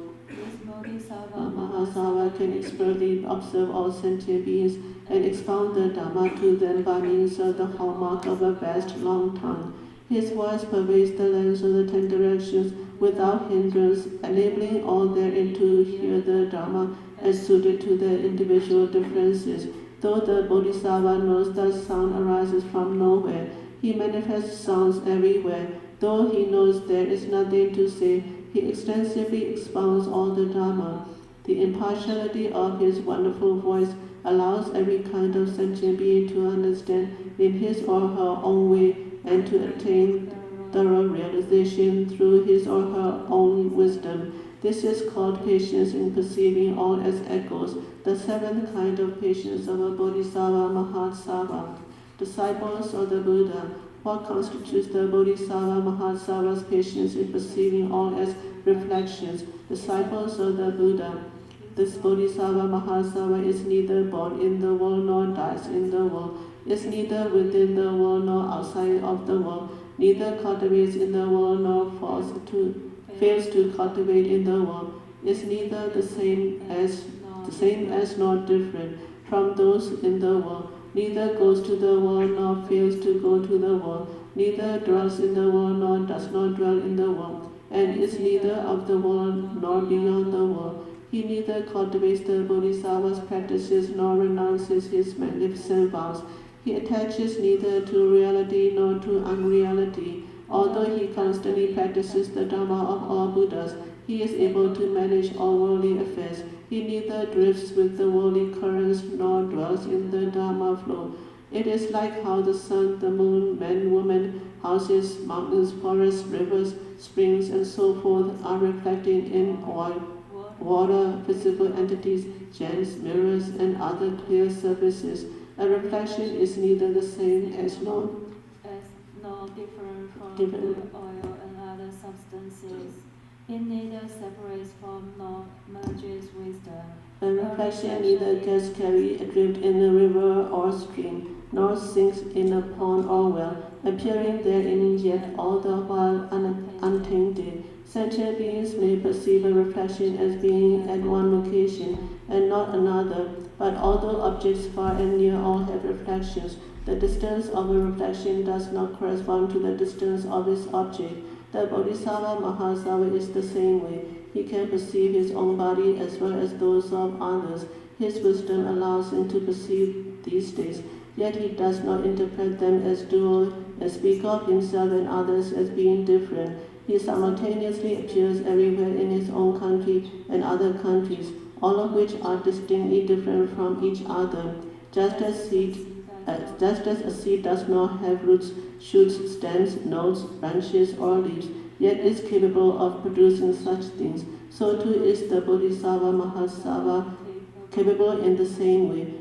Mahasattva can expertly observe all sentient beings and expound the Dharma to them by means of the hallmark of a vast long tongue. His voice pervades the lands of the 10 directions without hindrance, enabling all therein to hear the Dharma as suited to their individual differences. Though the Bodhisattva knows that sound arises from nowhere, he manifests sounds everywhere. Though he knows there is nothing to say, he extensively expounds all the Dharma. The impartiality of his wonderful voice allows every kind of sentient being to understand in his or her own way and to attain thorough realization through his or her own wisdom. This is called patience in perceiving all as echoes, the 7th kind of patience of a Bodhisattva Mahasattva. Disciples of the Buddha. What constitutes the Bodhisattva Mahasattva's patience in perceiving all as reflections? Disciples of the Buddha. This Bodhisattva Mahasattva is neither born in the world nor dies in the world, is neither within the world nor outside of the world, neither cultivates in the world nor fails to cultivate in the world, is neither the same as nor different from those in the world, neither goes to the world nor fails to go to the world, neither dwells in the world nor does not dwell in the world, and is neither of the world nor beyond the world. He neither cultivates the Bodhisattva's practices nor renounces his magnificent vows. He attaches neither to reality nor to unreality. Although he constantly practices the Dharma of all Buddhas, he is able to manage all worldly affairs. He neither drifts with the worldly currents nor dwells in the Dharma flow. It is like how the sun, the moon, man, woman, houses, mountains, forests, rivers, springs, and so forth are reflecting in oil, water, visible entities, gems, mirrors, and other clear surfaces. A reflection is neither the same as nor different from oil and other substances. It neither separates from nor merges with them. A reflection neither gets carried adrift in a river or stream, nor sinks in a pond or well, appearing therein yet all the while untainted. Sentient beings may perceive a reflection as being at one location and not another, but although objects far and near all have reflections, the distance of a reflection does not correspond to the distance of its object. The Bodhisattva Mahasattva is the same way. He can perceive his own body as well as those of others. His wisdom allows him to perceive these states, yet he does not interpret them as dual and speak of himself and others as being different. He simultaneously appears everywhere in his own country and other countries, all of which are distinctly different from each other. Just as a seed does not have roots, shoots, stems, nodes, branches, or leaves, yet is capable of producing such things, so too is the Bodhisattva Mahasattva capable in the same way.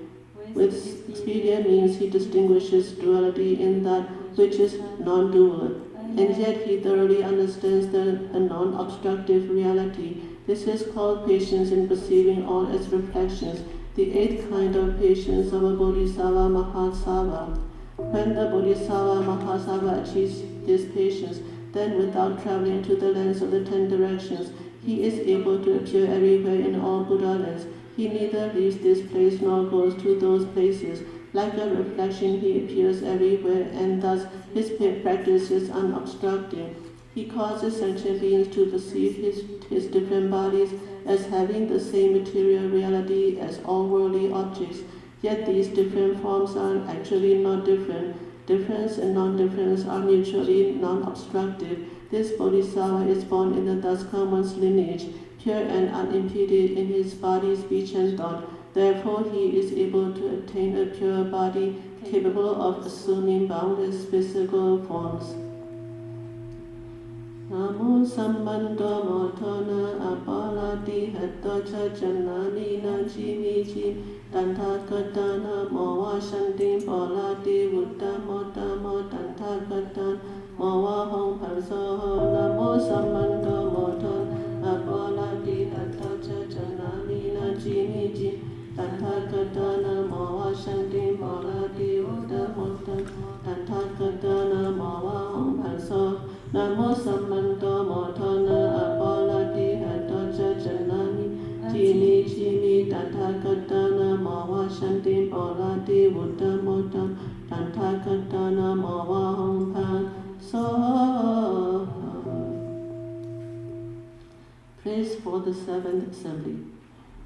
With expedient means he distinguishes duality in that which is non-dual, and yet he thoroughly understands a non-obstructive reality. This is called patience in perceiving all its reflections, the eighth kind of patience of a Bodhisattva Mahasattva. When the Bodhisattva Mahasattva achieves this patience, then without traveling to the lands of the 10 directions, he is able to appear everywhere in all Buddha lands. He neither leaves this place nor goes to those places. Like a reflection, he appears everywhere, and thus his practice is unobstructed. He causes sentient beings to perceive his different bodies as having the same material reality as all worldly objects. Yet these different forms are actually not different. Difference and non-difference are mutually non-obstructive. This Bodhisattva is born in the Daskamon's lineage, pure and unimpeded in his body, speech, and thought. Therefore, he is able to attain a pure body capable of assuming boundless physical forms. Namo Sambandha Motana Apalati Hatocha Janani Najimi Danta Katana Moa Shantim Polati Vutta Mota Motanta Katan Moa Hong Pansoho Namo Sambandha Motana Apalati Hatocha Janani Najimi Danta Katana Moa Shantim Polati Vutta Mota Danta Katana Moa Hong Pansoho Namo Sammanto Motana Apalati Hatocha Janani Jini Tathakatana Mawa Shanti Polati Vutta Mota Tathakatana Mawa Hong Pan So. Praise for the 7th Assembly.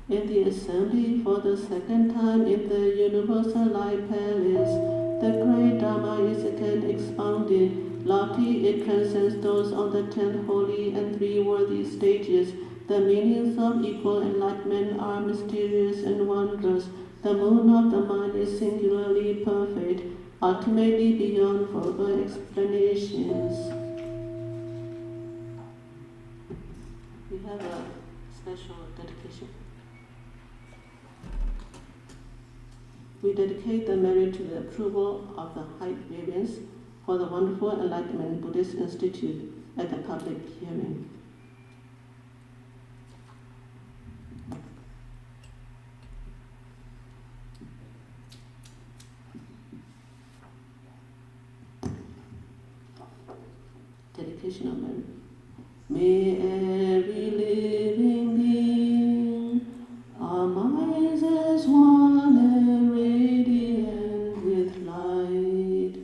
In the assembly for the second time in the Universal Light Palace, the great Dharma is again expounded. Lofty, it transcends those on the 10 holy and 3 worthy stages. The meanings of equal enlightenment are mysterious and wondrous. The moon of the mind is singularly perfect, ultimately beyond further explanations. We have a special dedication. We dedicate the merit to the approval of the height variance for the Wonderful Enlightenment Buddhist Institute at the public hearing. Dedication of merit. May every living being, our minds as one and radiant with light,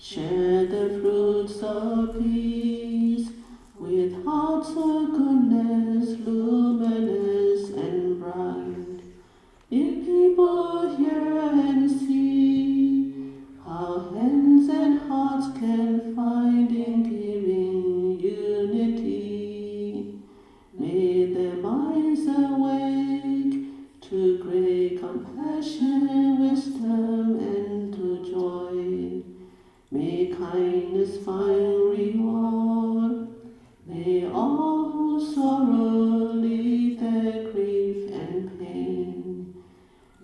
share the fruits of peace with hearts of goodness, luminous and bright. If people hear and see how hands and hearts can find in giving unity, may their minds awake to great compassion, wisdom, and to joy. May kindness find reward. May all who sorrow leave their grief and pain.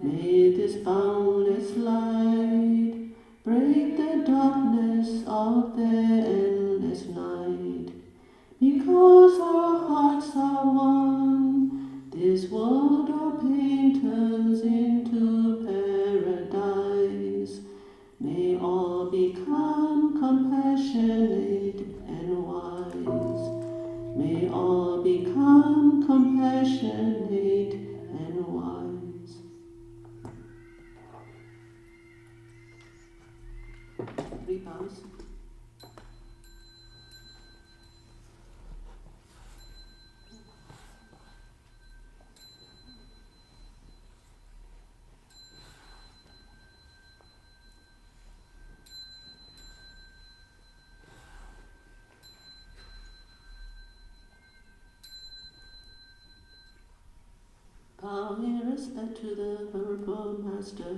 May this boundless light break the darkness of their endless night. Because our hearts are one, this world of pain turns into paradise. May all become compassionate and wise. May all become compassionate and wise. Three bows. Bow in respect to the Venerable Master.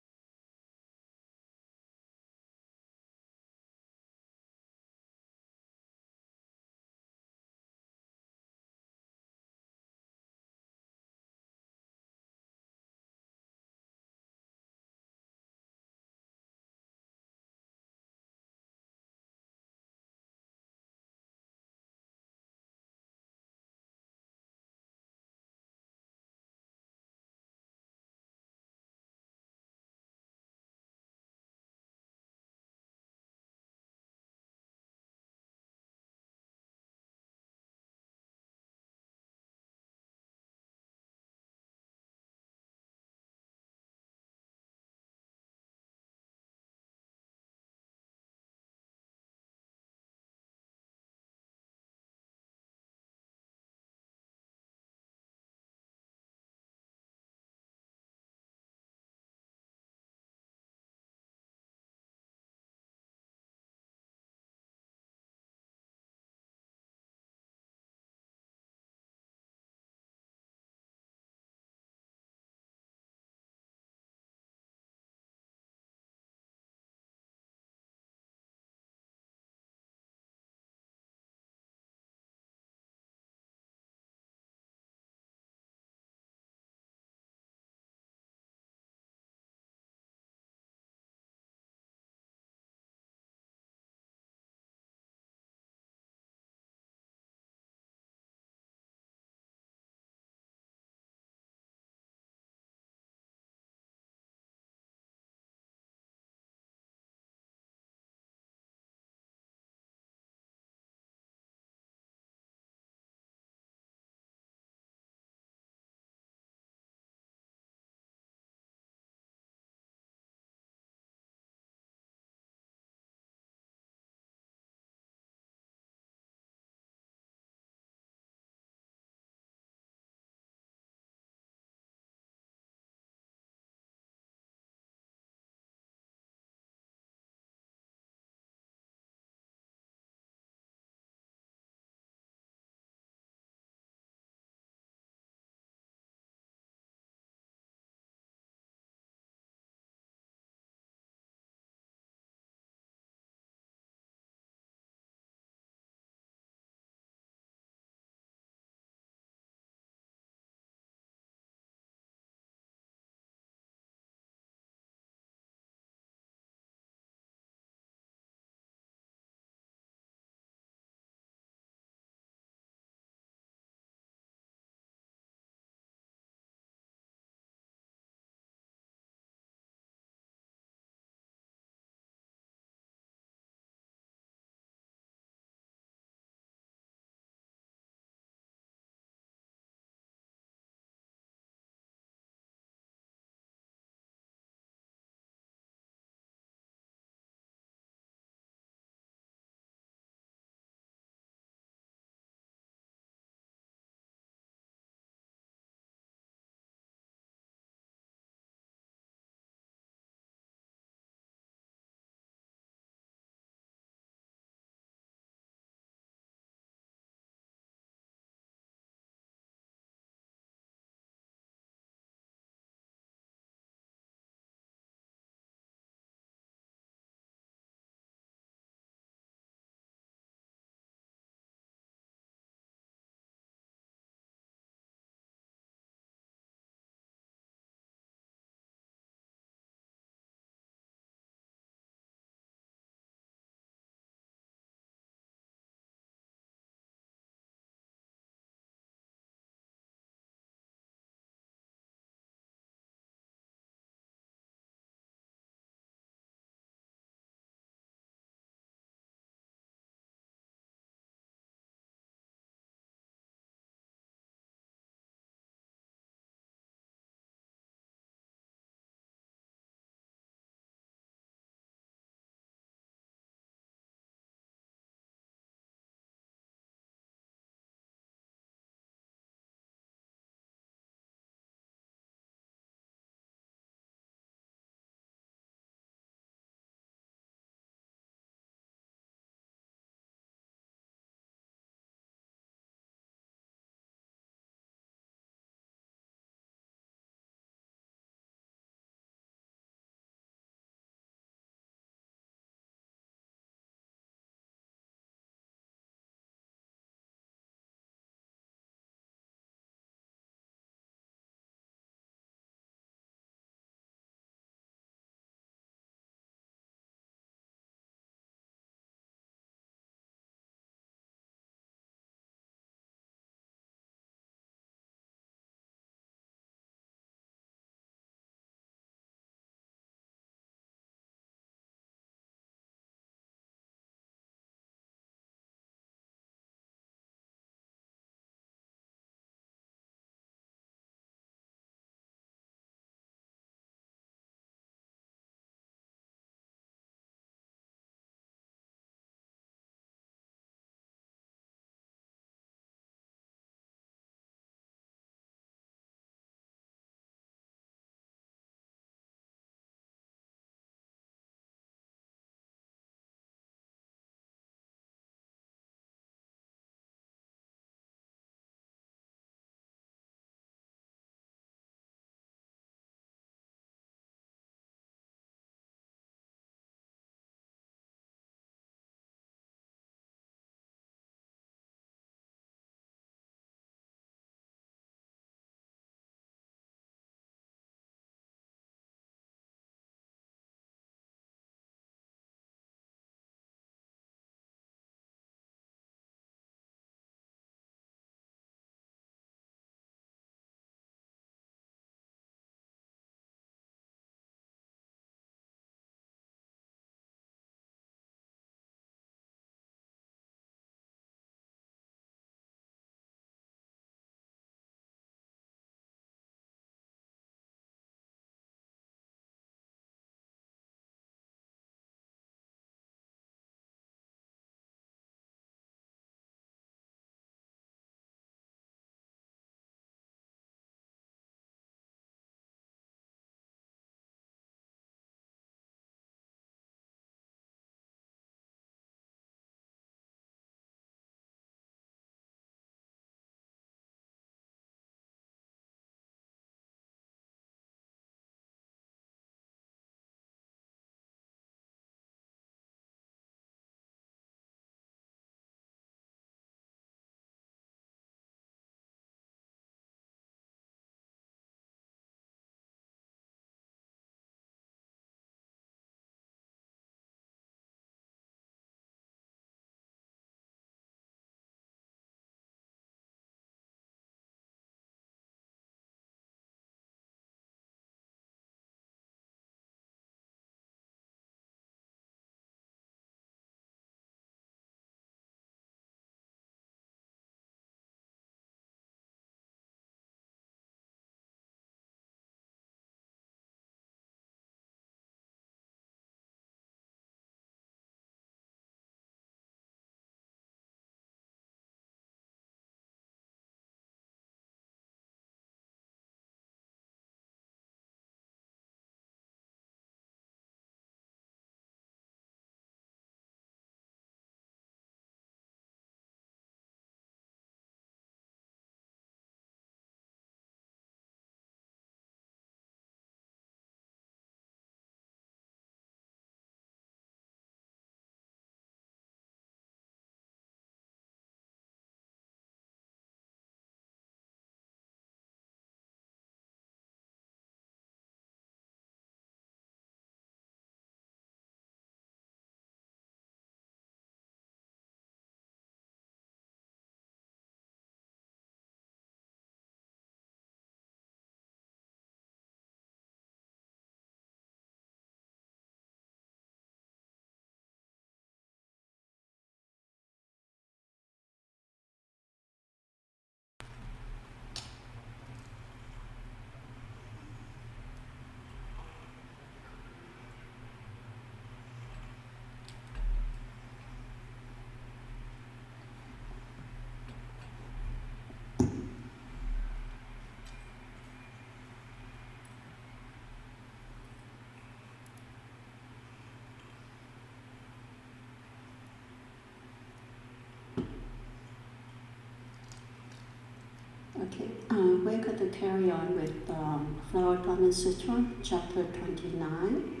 Okay, we're going to carry on with Flower Garment Sutra, chapter 29.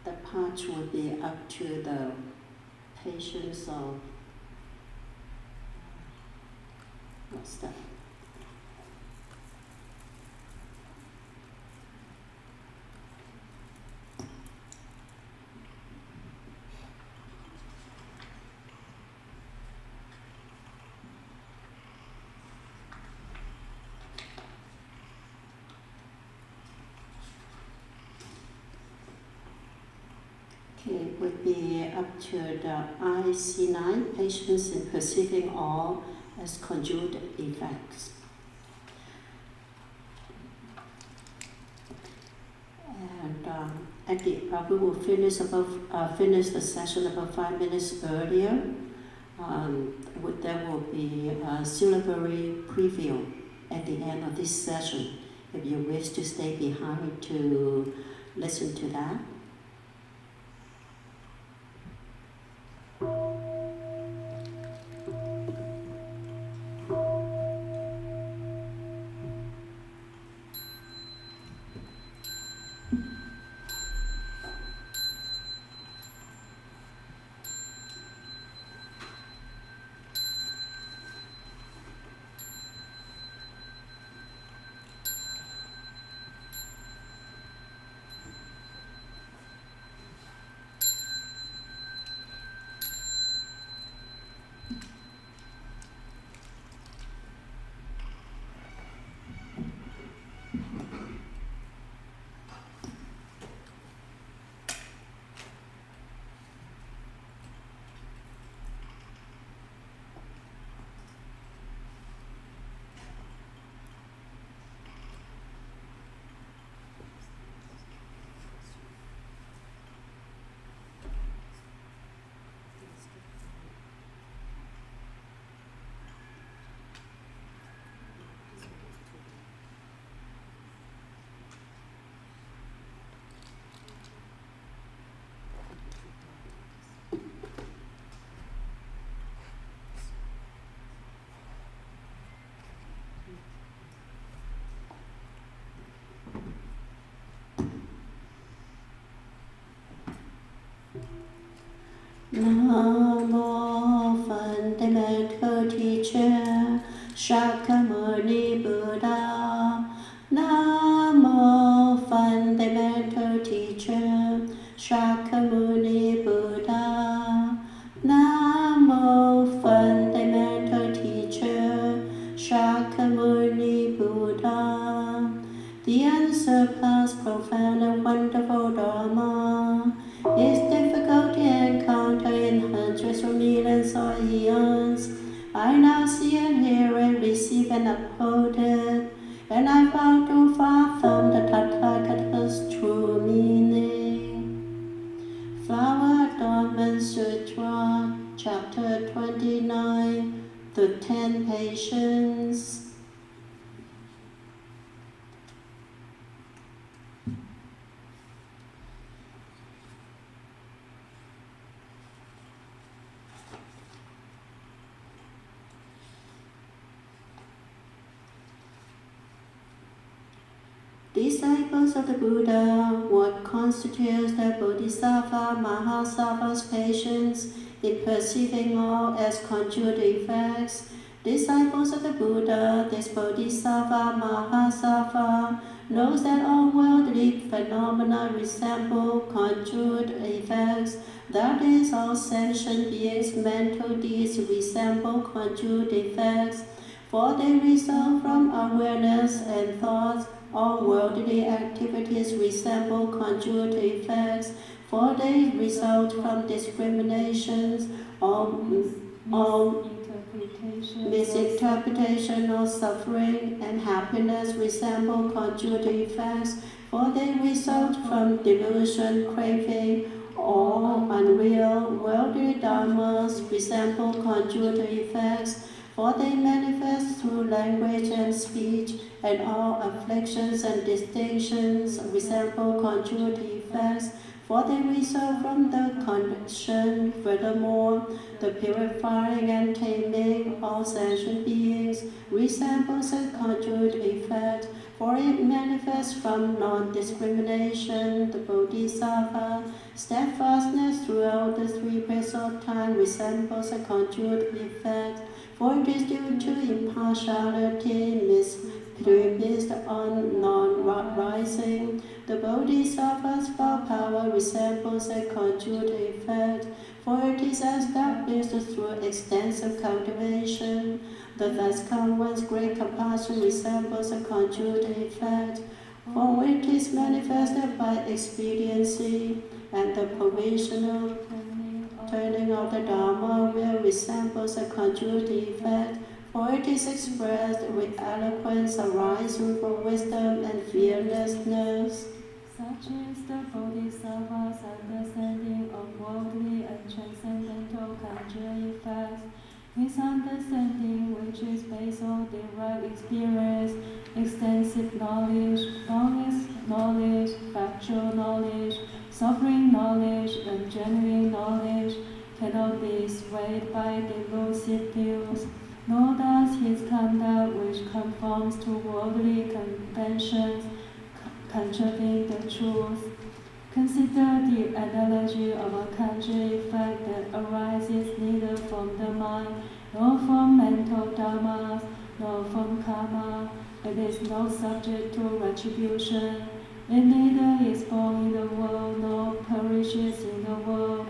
The part will be up to the patience of, what's that? Okay, would be up to the IC9, patience in perceiving all as conjugate effects. And we will finish the session about 5 minutes earlier. There will be a syllabary preview at the end of this session, if you wish to stay behind to listen to that. Namo Fundamental Teacher Shakyamuni Buddha. Namo Fundamental Teacher Shakyamuni Buddha. Namo Fundamental Teacher Shakyamuni Buddha. The unsurpassed, profound and wonderful Dharma is difficult to encounter in hundreds of millions of eons. I now see and hear and receive and uphold it, and I vow to fathom the Tathagata's true meaning. Flower Adornment Sutra, chapter 29, the 10 Patience. Disciples of the Buddha, what constitutes the Bodhisattva Mahasattva's patience in perceiving all as conjugate effects? Disciples of the Buddha, this Bodhisattva Mahasattva knows that all worldly phenomena resemble conjugate effects. That is, all sentient beings' mental deeds resemble conjugate effects, for they result from awareness and thoughts. All worldly activities resemble conjugate effects, for they result from discriminations or misinterpretation of suffering, and happiness resemble conjugate effects, for they result from delusion, craving, or unreal. Worldly dharmas resemble conjugate effects, for they manifest through language and speech, and all afflictions and distinctions resemble conjugate effects, for they result from the condition. Furthermore, the purifying and taming all sentient beings resembles a conjugate effect, for it manifests from non-discrimination. The Bodhisattva steadfastness throughout the 3 periods of time resembles a conjugate effect, for it is due to impartiality premised on non-rising. The Bodhisattva's power resembles a conjugate effect, for it is established through extensive cultivation. The thus one's great compassion resembles a conjugate effect, for it is manifested by expediency, and the provisional turning of the Dharma will resembles a conjugate effect, for it is expressed with eloquence arising from wisdom and fearlessness. Such is the Bodhisattva's understanding of worldly and transcendental conjugate effects. His understanding, which is based on direct experience, extensive knowledge, factual knowledge, suffering knowledge, and genuine knowledge, cannot be swayed by delusive views, nor does his conduct, which conforms to worldly conventions, contravene the truth. Consider the analogy of a conjugate effect that arises neither from the mind, nor from mental dharmas, nor from karma. It is not subject to retribution. It neither is born in the world, nor perishes in the world.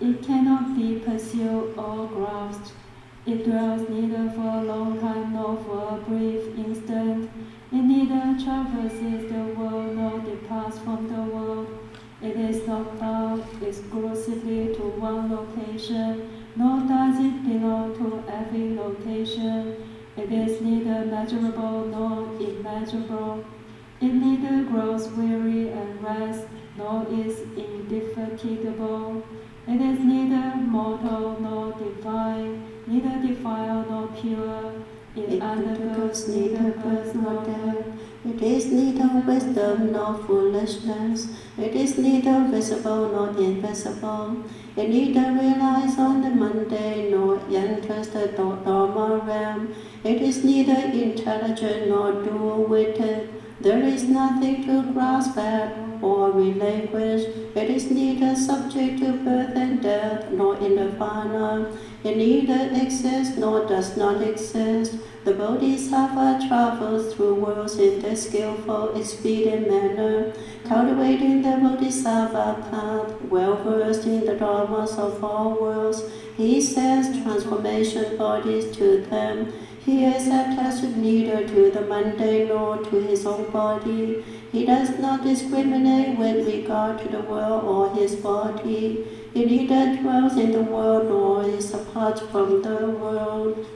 It cannot be pursued or grasped. It dwells neither for a long time nor for a brief instant. It neither traverses the world nor departs from the world. It is not bound exclusively to one location, nor does it belong to every location. It is neither measurable nor immeasurable. It neither grows weary and rests, nor is indefatigable. It is neither mortal nor divine, neither defiled nor pure. It undergoes neither birth nor death. It is neither wisdom nor foolishness. It is neither visible nor invisible. It neither relies on the mundane nor enters the Dharma realm. It is neither intelligent nor dual-witted. There is nothing to grasp at or relinquish. It is neither subject to birth and death nor in the nirvana. It neither exists nor does not exist. The Bodhisattva travels through worlds in this skillful, expedient manner, cultivating the Bodhisattva path, well versed in the dharmas of all worlds. He sends transformation bodies to them. He is attached neither to the mundane nor to his own body. He does not discriminate with regard to the world or his body. He neither dwells in the world nor is apart from the world.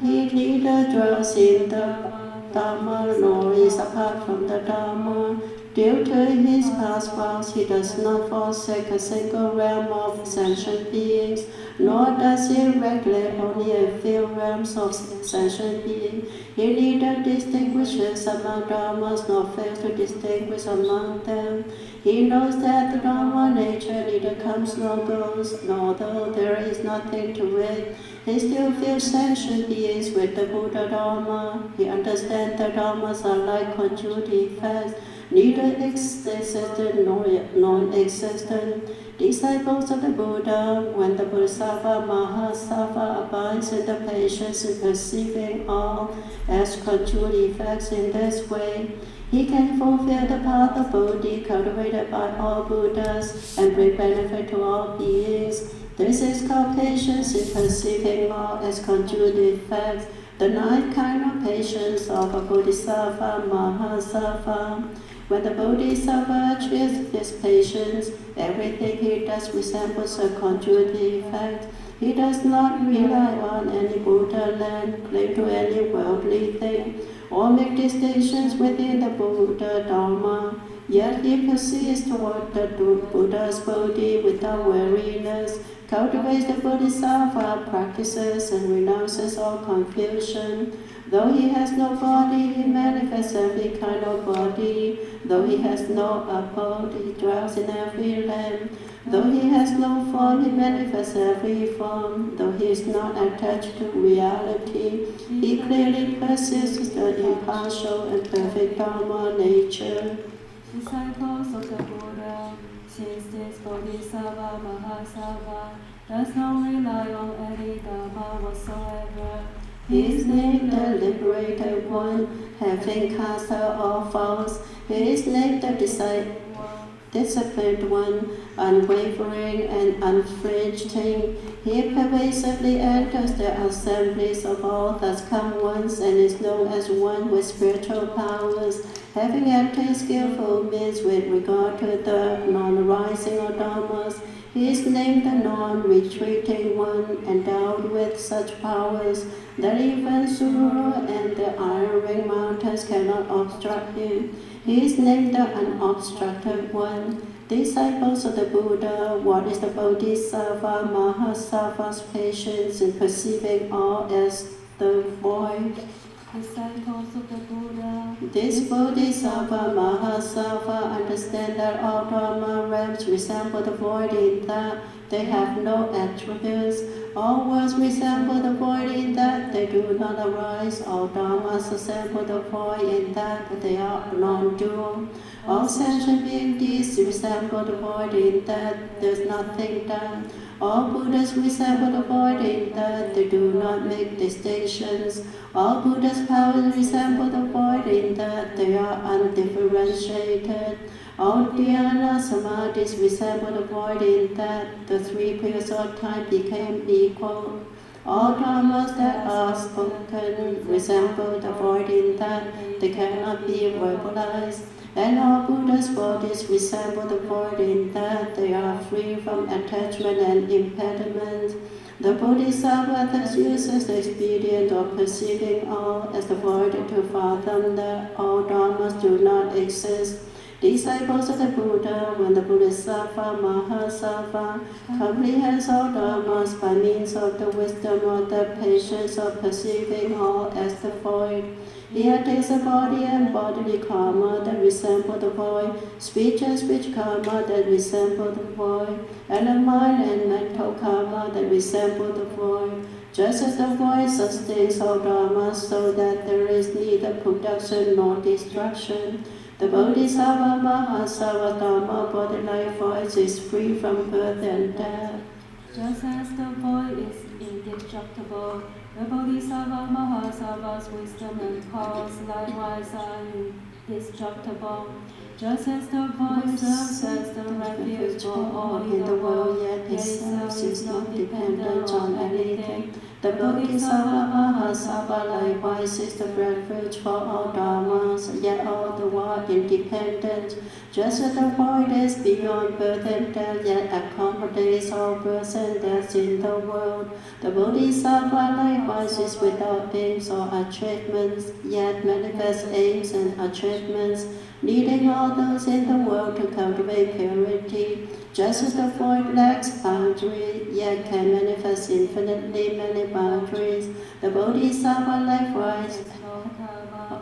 He neither dwells in the Dharma nor is apart from the Dharma. Due to his past vows, he does not forsake a single realm of sentient beings, nor does he regulate only a few realms of sentient beings. He neither distinguishes among dharmas nor fails to distinguish among them. He knows that the Dharma nature neither comes nor goes, and although there is nothing to it, he still feels sentient beings with the Buddha Dharma. He understands that dharmas are like conjugate effects, neither existent nor non-existent. Disciples of the Buddha, when the Bodhisattva Mahasattva abides in the patience in perceiving all as conjugate effects in this way, he can fulfill the path of Bodhi cultivated by all Buddhas and bring benefit to all beings. This is called patience in perceiving all as conjugate effects, the 9th kind of patience of a Bodhisattva Mahasattva. When the Bodhisattva achieves this patience, everything he does resembles a conjugate effect. He does not rely on any Buddha land, cling to any worldly thing, or make distinctions within the Buddha Dharma. Yet he proceeds toward the Buddha's Bodhi without weariness, cultivates the Bodhisattva practices and renounces all confusion. Though he has no body, he manifests every kind of body. Though he has no abode, he dwells in every land. Though he has no form, he manifests every form. Though he is not attached to reality, he clearly persists the impartial and perfect Dharma nature. Disciples of the Buddha, since this Bodhisattva Mahasattva does not rely on any Dharma whatsoever, he is named the liberated one, having cast out all faults. He is named the disciplined one, unwavering and unflinching. He pervasively enters the assemblies of all thus come ones and is known as one with spiritual powers, having attained skillful means with regard to the non-arising of dharmas. He is named the non-retreating one, endowed with such powers that even Sutra and the iron ring mountains cannot obstruct him. He is named the unobstructed one. Disciples of the Buddha, what is the Bodhisattva Mahasattva's patience in perceiving all as the void? Disciples of the Buddha, This Bodhisattva Mahasattva understand that all Dharma realms resemble the void in that they have no attributes. All worlds resemble the void in that they do not arise. All Dharmas resemble the void in that they are non-dual. All sentient beings resemble the void in that there is nothing done. All Buddhas resemble the void in that they do not make distinctions. All Buddhas' powers resemble the void in that they are undifferentiated. All dhyana samadhis resemble the void in that the three periods of time became equal. All dharmas that are spoken resemble the void in that they cannot be verbalized. And all Buddha's bodies resemble the void in that they are free from attachment and impediment. The Bodhisattva thus uses the expedient of perceiving all as the void to fathom that all dharmas do not exist. Disciples of the Buddha, when the Bodhisattva Mahasattva comprehends all dharmas by means of the wisdom or the patience of perceiving all as the void, he attains a body and bodily karma that resemble the void, speech and speech karma that resemble the void, and a mind and mental karma that resemble the void. Just as the void sustains all dharmas so that there is neither production nor destruction, the Bodhisattva Mahasattva Dharma body life voice is free from birth and death. just as the void is indestructible, the Bodhisattva Mahasattva's wisdom and powers likewise are indestructible. Just as the void serves as the refuge for all in the world, yet itself is not dependent on anything. The Bodhisattva Mahasattva likewise is the refuge for all dharmas, yet all the while independent. Just as the void is beyond birth and death, yet accommodates all births and deaths in the world. The Bodhisattva likewise is without aims or achievements, yet manifests aims and achievements, leading all those in the world to cultivate purity. Just as the void lacks boundary, yet can manifest infinitely many boundaries, the Bodhisattva likewise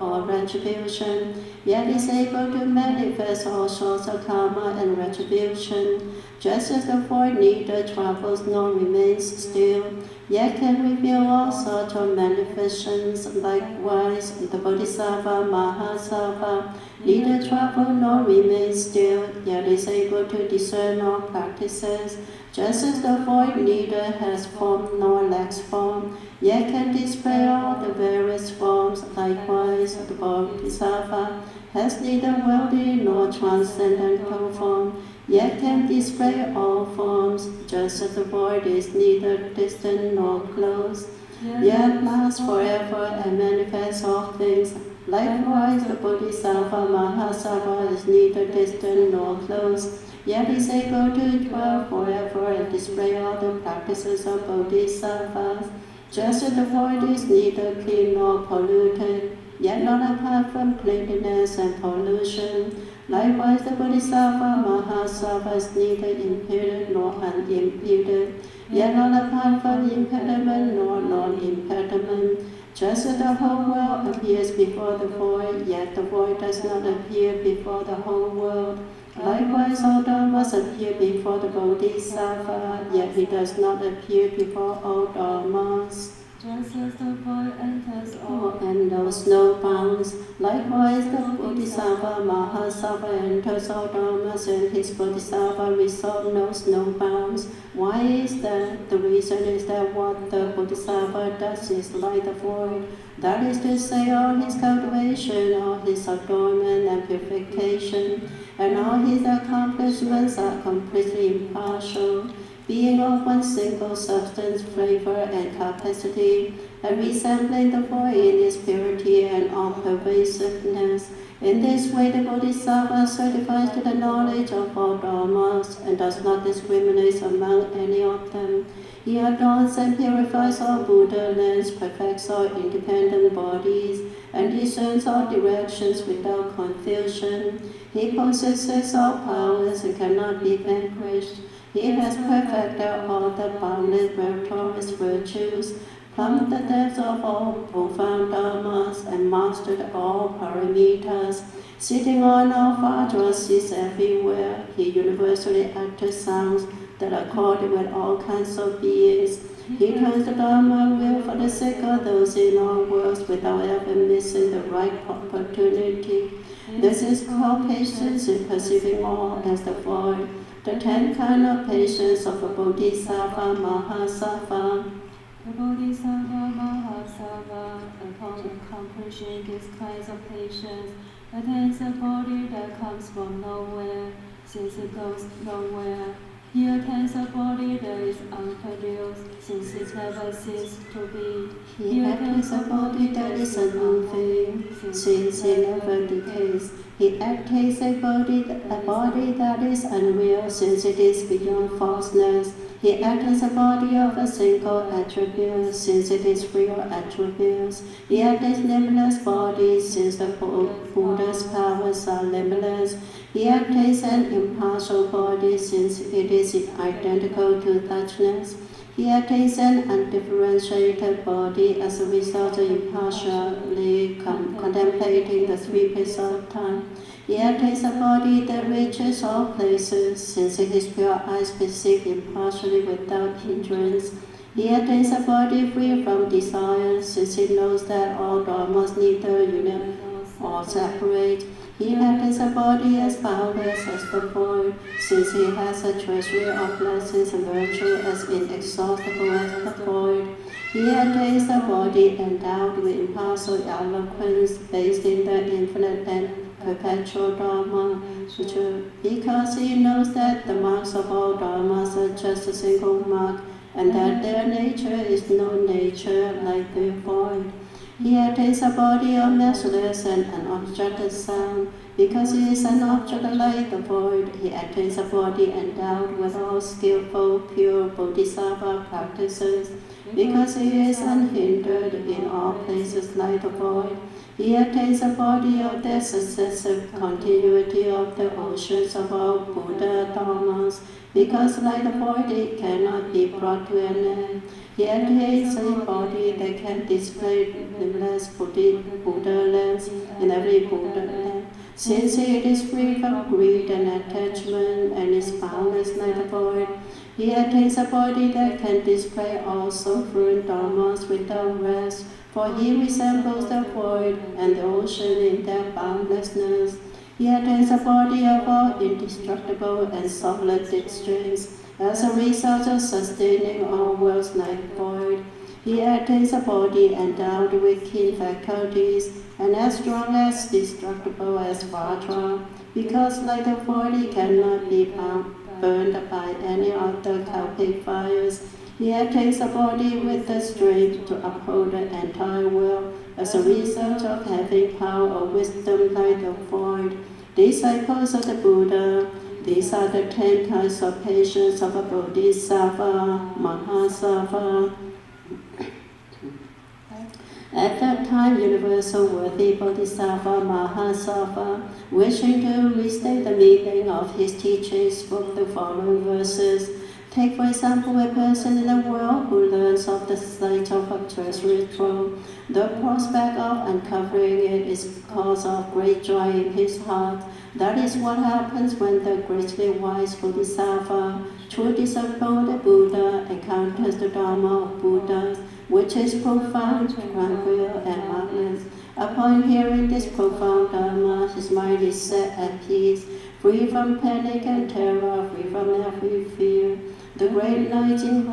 or retribution, yet is able to manifest all sorts of karma and retribution. Just as the void neither travels nor remains still, yet can reveal all sorts of manifestations. Likewise, the Bodhisattva Mahasattva neither travel nor remain still, yet is able to discern all practices. Just as the void neither has form nor lacks form, yet can display all the various forms. Likewise, the Bodhisattva has neither worldly nor transcendental form, yet can display all forms. Just as the void is neither distant nor close, yet lasts forever and manifests all things. Likewise, the Bodhisattva Mahasattva is neither distant nor close, yet is able to dwell forever and display all the practices of Bodhisattvas. Just as the void is neither clean nor polluted, yet not apart from cleanliness and pollution. Likewise, the Bodhisattva Mahasattva is neither impeded nor unimpeded, yet not apart from impediment nor non-impediment. Just as the whole world appears before the void, yet the void does not appear before the whole world. Likewise, all dharmas appear before the Bodhisattva, yet he does not appear before all dharmas. Just as the void enters all and knows no bounds. Likewise, the Bodhisattva Mahasattva enters all dharmas, and his Bodhisattva resolve knows no bounds. Why is that? The reason is that what the Bodhisattva does is like the void. That is to say, all his cultivation, all his adornment and purification, and all his accomplishments are completely impartial, being of one single substance, flavor, and capacity, and resembling the void in its purity and all-pervasiveness. In this way, the Bodhisattva certifies to the knowledge of all dharmas and does not discriminate among any of them. He adorns and purifies all Buddha lands, perfects all independent bodies, and discerns all directions without confusion. He possesses all powers and cannot be vanquished. He has perfected all the boundless meritorious virtues, plumbed the depths of all profound dharmas, and mastered all paramitas. Sitting on all vajra seats everywhere, he universally utters sounds that accord with all kinds of beings. He turns the Dharma wheel for the sake of those in all worlds without ever missing the right opportunity. This is called patience in perceiving all as the void, the 10 kinds of patience of a Bodhisattva Mahasattva. The Bodhisattva Mahasattva, upon accomplishing these kinds of patience, attains a body that comes from nowhere, since it goes nowhere. He attains a body that is unproduced, since it never ceases to be. He attains a body that is a non-thing, since it never decays. He attains a body that is unreal, since it is beyond falseness. He attains a body of a single attribute, since it is real attributes. He attains limitless bodies, since the Buddha's powers are limitless. He attains an impartial body, since it is identical to suchness. He attains an undifferentiated body as a result of impartially contemplating the 3 periods of time. He attains a body that reaches all places, since it is pure eyes perceive impartially without hindrance. He attains a body free from desire, since he knows that all dharmas neither unite or separate. He attains a body as boundless as the void, since he has a treasury of blessings and virtue as inexhaustible as the void. He attains a body endowed with impartial eloquence, based in the infinite and perpetual Dharma, Sutra, because he knows that the marks of all dharmas are just a single mark, and that their nature is no nature like the void. He attains a body of measureless and unobstructed sound, because he is an object like the void. He attains a body endowed with all skillful, pure Bodhisattva practices, because he is unhindered in all places like the void. He attains a body of the successive continuity of the oceans of all Buddha dharmas, because like the void it cannot be brought to an end. He attains a body that can display limitless Buddha lands in every Buddha land, since it is free from greed and attachment and is boundless like the void. He attains a body that can display all sovereign dharmas without rest, for he resembles the void and the ocean in their boundlessness. He attains a body of all indestructible and solid strengths, as a result of sustaining all worlds like void. He attains a body endowed with keen faculties, and as strong as destructible as Vajra, because like the void he cannot be burned by any of the Kalpic fires. He attains a body with the strength to uphold the entire world, as a result of having power or wisdom like the void. Disciples of the Buddha, these are the 10 kinds of patience of a Bodhisattva Mahasattva. At that time, universal worthy Bodhisattva Mahasattva, wishing to restate the meaning of his teachings, spoke the following verses. Take, for example, a person in the world who learns of the sight of a treasury trove. The prospect of uncovering it is cause of great joy in his heart. That is what happens when the greatly wise Bodhisattva, true disciple of the Buddha, encounters the Dharma of Buddha, which is profound, tranquil, and marvelous. Upon hearing this profound Dharma, his mind is set at peace, free from panic and terror, free from every fear. The great enlightened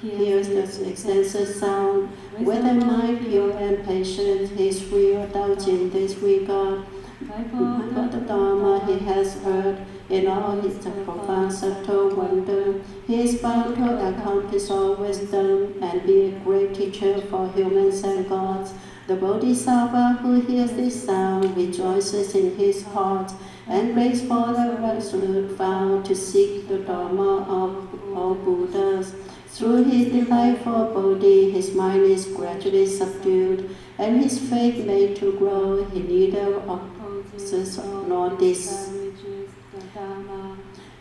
hears the extensive sound. With a mind pure and patient, he is free of doubt in this regard. But the Dharma he has heard in all his profound subtle wonder, he is bound to accomplish all wisdom and be a great teacher for humans and gods. The Bodhisattva who hears this sound rejoices in his heart and makes for the resolute vow to seek the Dharma of all Buddhas. Through his delightful Bodhi, his mind is gradually subdued and his faith made to grow. He neither opposes nor dis.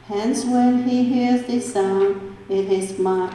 Hence, when he hears this sound, in his mind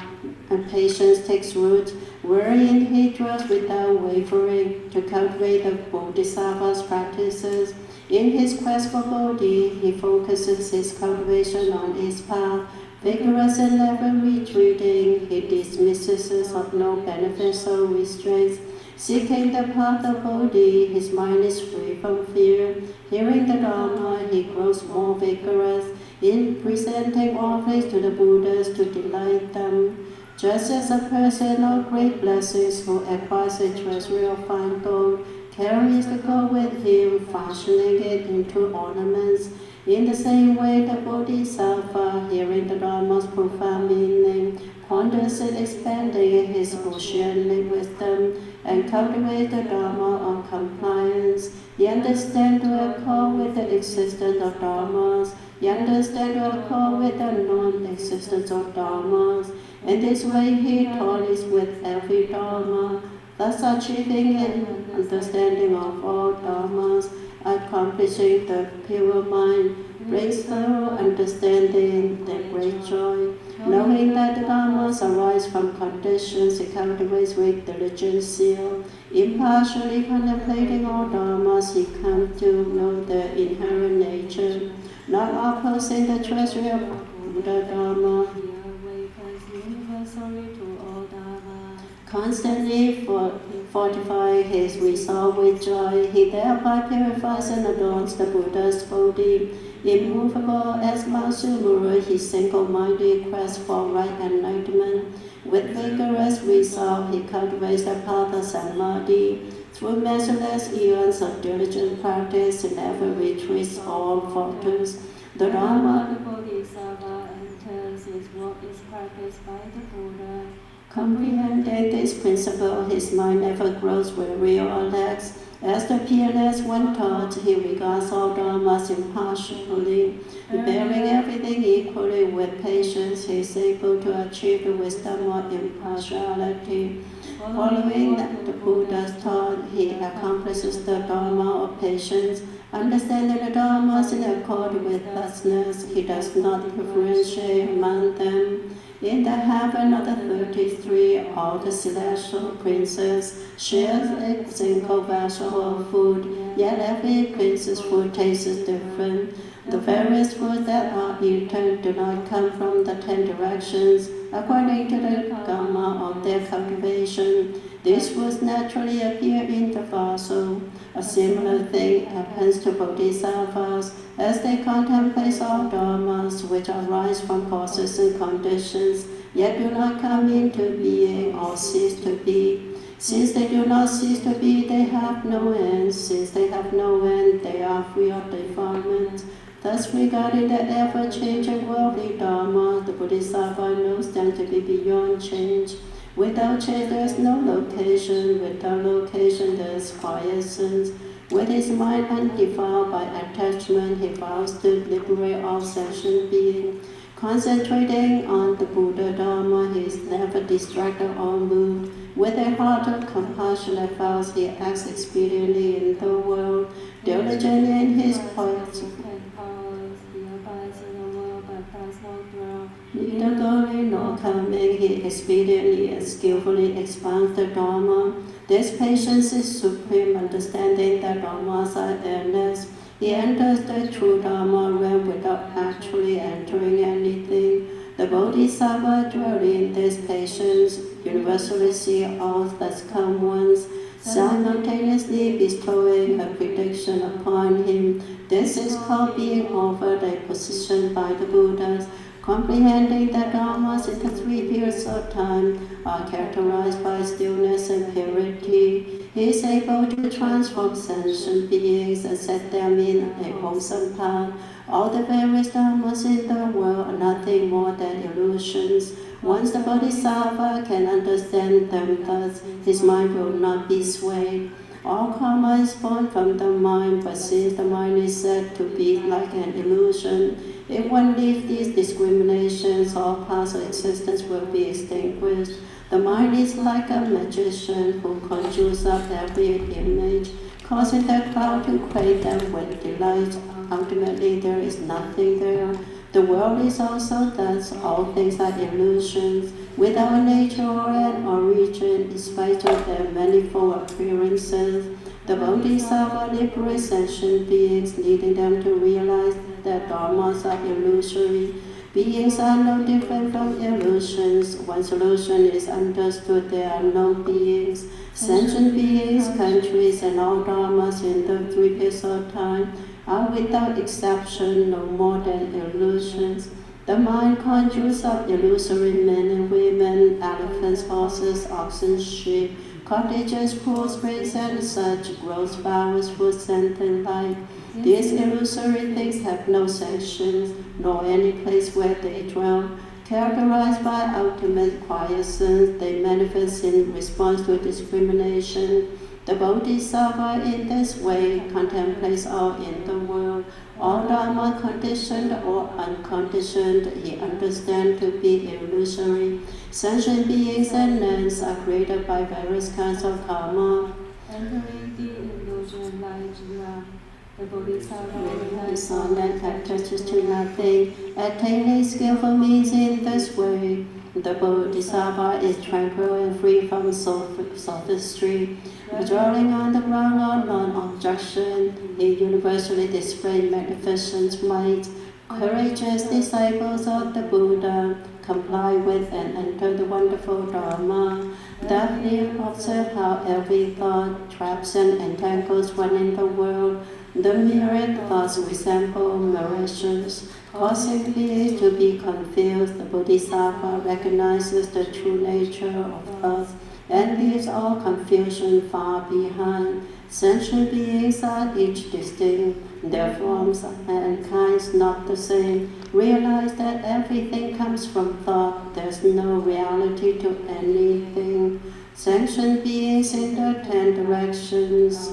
and patience takes root, wherein he dwells without wavering to cultivate the Bodhisattva's practices. In his quest for Bodhi, he focuses his cultivation on his path. Vigorous and never retreating, he dismisses of no beneficial restraints. Seeking the path of Bodhi, his mind is free from fear. Hearing the Dharma, he grows more vigorous in presenting offerings to the Buddhas to delight them. Just as a person of great blessings who acquires a treasury of fine gold carries the gold with him, fashioning it into ornaments, in the same way the Bodhisattva, hearing the Dharma's profound meaning, ponders it, expanding his oceanic wisdom, and cultivates the Dharma of compliance. He understands to accord with the existence of Dharmas. He understands to accord with the non-existence of Dharmas. In this way, he toils with every Dharma, thus achieving an understanding of all Dharmas, accomplishing the pure mind, brings thorough understanding, the great joy. Knowing that the Dharmas arise from conditions, he cultivates with diligent zeal. Impartially contemplating all Dharmas, he comes to know their inherent nature, not opposing the treasury of Buddha Dharma. Constantly fortify his resolve with joy, he thereby purifies and adorns the Buddha's Bodhi. Immovable as Mount Sumuru, he single-minded quest for right enlightenment. With vigorous resolve, he cultivates the path of Samadhi. Through measureless eons of diligent practice, he never retreats or falters. The Dharma comprehending this principle, his mind never grows weary or lax. As the peerless one taught, he regards all Dharmas impartially. Bearing everything equally with patience, he is able to achieve the wisdom of impartiality. Following the Buddha's thought, he accomplishes the Dharma of patience. Understanding the Dharmas in accord with thusness, he does not differentiate among them. In the heaven of the 33, all the celestial princes share a single vessel of food, yet every prince's food taste is different. The various foods that are eaten do not come from the 10 directions, according to the karma of their cultivation. These foods naturally appear in the fossil. A similar thing happens to Bodhisattvas as they contemplate all Dharmas which arise from causes and conditions, yet do not come into being or cease to be. Since they do not cease to be, they have no end. Since they have no end, they are free of defilement. Thus, regarding the ever-changing worldly Dharma, the Bodhisattva knows them to be beyond change. Without change, there is no location. Without location, there is quiescence. With his mind undefiled by attachment, he vows to liberate all sentient beings. Concentrating on the Buddha Dharma, he is never distracted or moved. With a heart of compassionate vows, he acts expediently in the world, diligent in his quest. Neither going nor coming, he expediently and skillfully expounds the Dharma. This patience is supreme, understanding that Dharmas are endless. He enters the true Dharma realm without actually entering anything. The Bodhisattva dwelling in this patience universally see all that come once, simultaneously bestowing a prediction upon him. This is called being offered a position by the Buddhas. Comprehending that Dharmas in the 3 periods of time are characterized by stillness and purity, he is able to transform sentient beings and set them in a wholesome path. All the various Dharmas in the world are nothing more than illusions. Once the Bodhisattva can understand them thus, his mind will not be swayed. All karma is born from the mind, but since the mind is said to be like an illusion, if one leaves these discriminations, all paths of existence will be extinguished. The mind is like a magician who conjures up every image, causing the crowd to quake them with delight. Ultimately, there is nothing there. The world is also thus. All things are illusions, without a nature or an origin, in spite of their manifold appearances. The Bodhisattva liberates sentient beings, leading them to realize that dharmas are illusory. Beings are no different from illusions. Once illusion is understood, there are no beings. Sentient beings, countries, and all dharmas in the 3 periods of time are without exception no more than illusions. The mind conjures up illusory men and women, elephants, horses, oxen, sheep, cottages, pools, springs, and such, gross flowers, fruits, and light. These illusory things have no sanctions, nor any place where they dwell. Characterized by ultimate quiescence, they manifest in response to discrimination. The Bodhisattva in this way contemplates all in the world. All Dharma, conditioned or unconditioned, he understands to be illusory. Sentient beings and lands are created by various kinds of karma. Entering the illusion like Jira, the Bodhisattva Relies on and attaches to nothing. Attaining skillful means in this way. The Bodhisattva is tranquil and free from sophistry. Dwelling on the ground of non-objection, he universally displays magnificent might. Courageous disciples of the Buddha comply with and enter the wonderful Dharma. Deftly observe how every thought traps and entangles one in the world. The myriad thoughts resemble mirages, causing beings to be confused. The Bodhisattva recognizes the true nature of thoughts and leaves all confusion far behind. Sentient beings are each distinct, their forms and kinds not the same. Realize that everything comes from thought, there's no reality to anything. Sentient beings in the 10 directions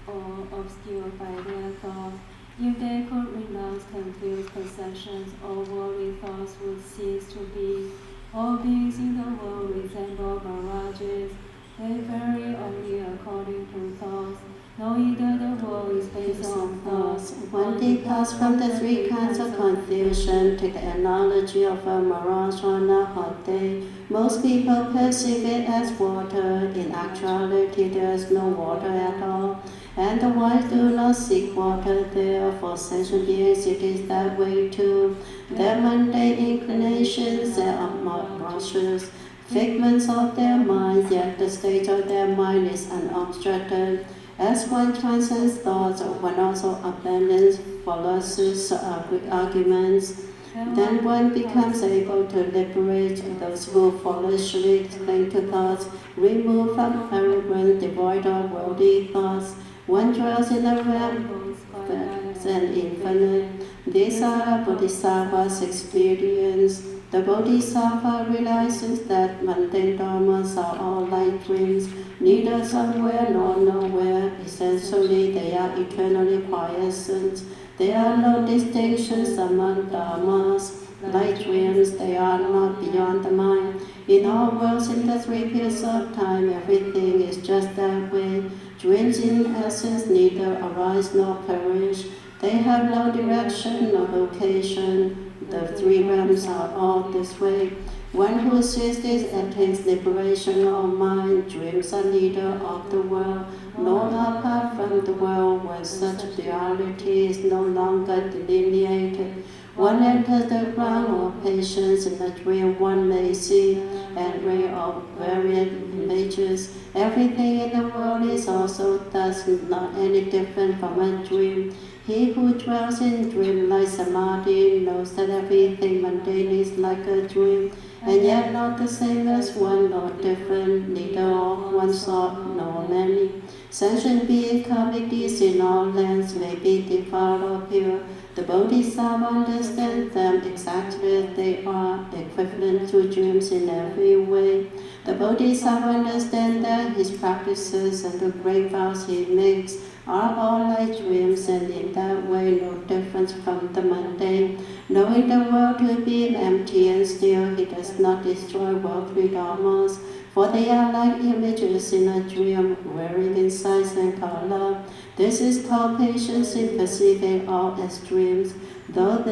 or obscured by their thoughts. If they could renounce confused perceptions, all worldly thoughts would cease to be. All beings in the world resemble mirages. They vary only according to thoughts. No, either the world is based on thoughts. One departs from the 3 kinds of confusion. Take the analogy of a mirage on a hot day. Most people perceive it as water. In actuality, there is no water at all. And the wise do not seek water there. For sentient beings, it is that way too. Their mundane inclinations are obnoxious, figments of their minds, yet the state of their mind is unobstructed. As one transcends thoughts, one also abandons fallacious arguments. Then one becomes able to liberate those who foolishly cling to thoughts, removed from arrogance, devoid of worldly thoughts. One dwells in the realm vast and infinite. These are Bodhisattva's experience. The Bodhisattva realizes that mundane dharmas are all like dreams, neither somewhere nor nowhere. Essentially, they are eternally quiescent. There are no distinctions among dharmas. Like dreams, they are not beyond the mind. In all worlds, in the three periods of time, everything is just that way. Dreams in essence neither arise nor perish. They have no direction nor location. The three realms are all this way. One who sees this attains liberation of mind. Dreams are neither of the world nor apart from the world, when such duality is no longer delineated. One enters the ground of patience in a dream one may see, and ray of varied images. Everything in the world is also thus not any different from a dream. He who dwells in dream-like samadhi knows that everything mundane is like a dream, and yet not the same as one, nor different, neither of one sort nor many. Sentient beings coming these in all lands may be defiled or pure. The Bodhisattva understands them exactly as they are, equivalent to dreams in every way. The Bodhisattva understands that his practices and the great vows he makes are all like dreams, and in that way no difference from the mundane. Knowing the world to be empty and still, he does not destroy worldly dharmas, for they are like images in a dream, varying in size and color. This is called patience in perceiving all as dreams. Through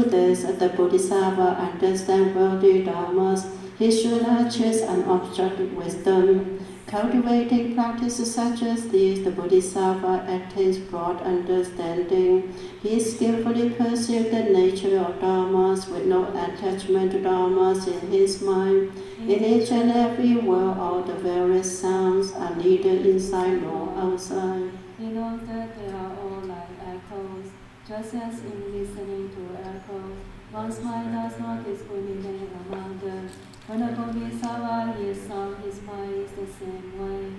this, the Bodhisattva understands worldly dharmas. He should achieve unobstructed wisdom. Cultivating practices such as these, the Bodhisattva attains broad understanding. He skillfully perceives the nature of dharmas with no attachment to dharmas in his mind. In each and every world, all the various sounds are neither inside nor outside. He knows that they are all like echoes, just as in listening to echoes, one's mind does not discriminate among them. When a Bodhisattva hears sound, his mind is the same way.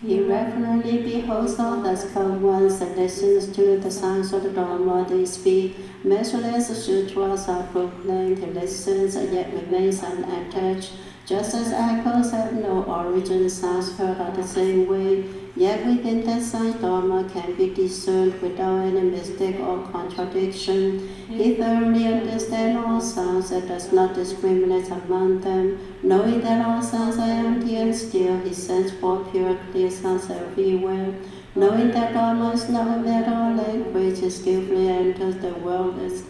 He reverently beholds all thus come ones and listens to the sounds of the Dharma they speak. Measureless sutras are proclaimed, he listens and yet remains unattached. Just as echoes have no origin, sounds heard are the same way. Yet within that sound, Dharma can be discerned without any mistake or contradiction. He thoroughly understands all sounds and does not discriminate among them. Knowing that all sounds are empty and still, he sends forth pure, clear sounds everywhere. Knowing that Dharma is not a matter of language, he skillfully enters the wordless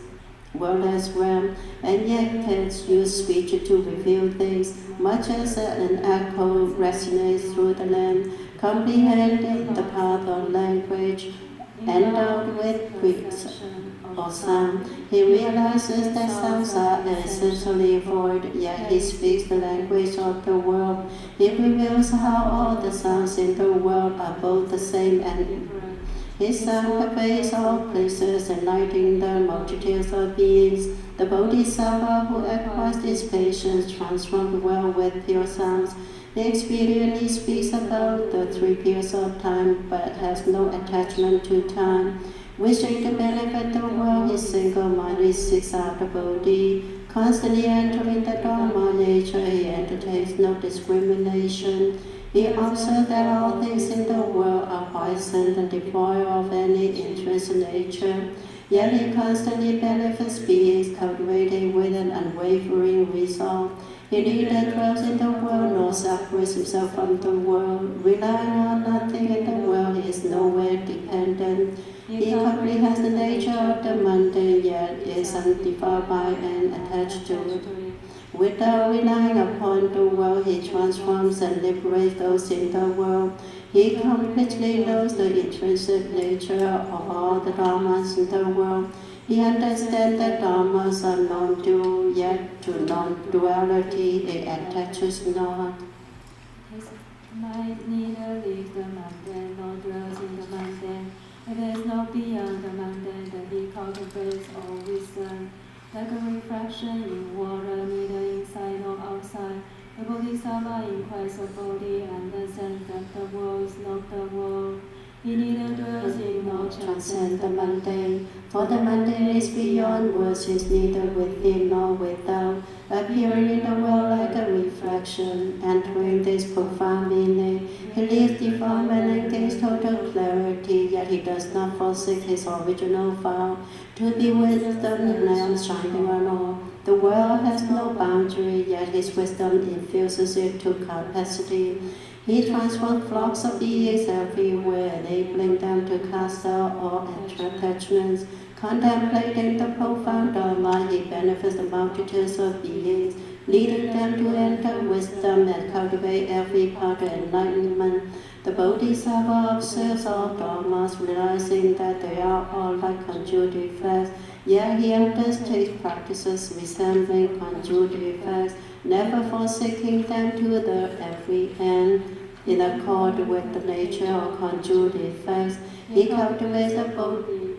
realm, and yet can use speech to reveal things, much as an echo resonates through the land. Comprehending the path of language, endowed with breaths or sound, he realizes that sounds are essentially void, yet he speaks the language of the world. He reveals how all the sounds in the world are both the same and different. His sound pervades all places, enlightening the multitudes of beings. The Bodhisattva who acquires this patience transforms the world with pure sounds. He experiently speaks about the three periods of time, but has no attachment to time. Wishing to benefit the world, he single-mindedly seeks out the Bodhi. Constantly entering the Dharma nature, he entertains no discrimination. He observes that all things in the world are poisoned and devoid of any intrinsic nature. Yet he constantly benefits beings, cultivating with an unwavering resolve. He neither dwells in the world nor separates himself from the world. Relying on nothing in the world, he is nowhere dependent. He comprehends the nature of the mundane, yet is undefiled by and attached to it. Without relying upon the world, he transforms and liberates those in the world. He completely knows the intrinsic nature of all the dharmas in the world. He understands that dharmas are non-dual, yet to non-duality it attaches not. His mind neither leaves the mundane nor dwells in the mundane. It is not beyond the mundane that he cultivates all wisdom. Like a reflection in water, neither inside nor outside, the Bodhisattva inquires the Bodhi and understands that the world is not the world. He neither dwells in nor transcends the mundane, for the mundane is beyond words, is neither within nor without. appearing in the world like a reflection. Entering this profound meaning, he lives defilement and gains total clarity, yet he does not forsake his original vow to be wisdom lamp shining on all. The world has no boundary, yet his wisdom infuses it to capacity. He transforms flocks of beings everywhere, enabling them to cast out all attachments. Contemplating the profound Dharma, he benefits the multitudes of beings, leading them to enter wisdom and cultivate every path to enlightenment. The Bodhisattva observes all dharmas, realizing that they are all like conjured effects, yet he undertakes practices resembling conjured effects, never forsaking them to the every end. In accord with the nature of conjured effects, he cultivates the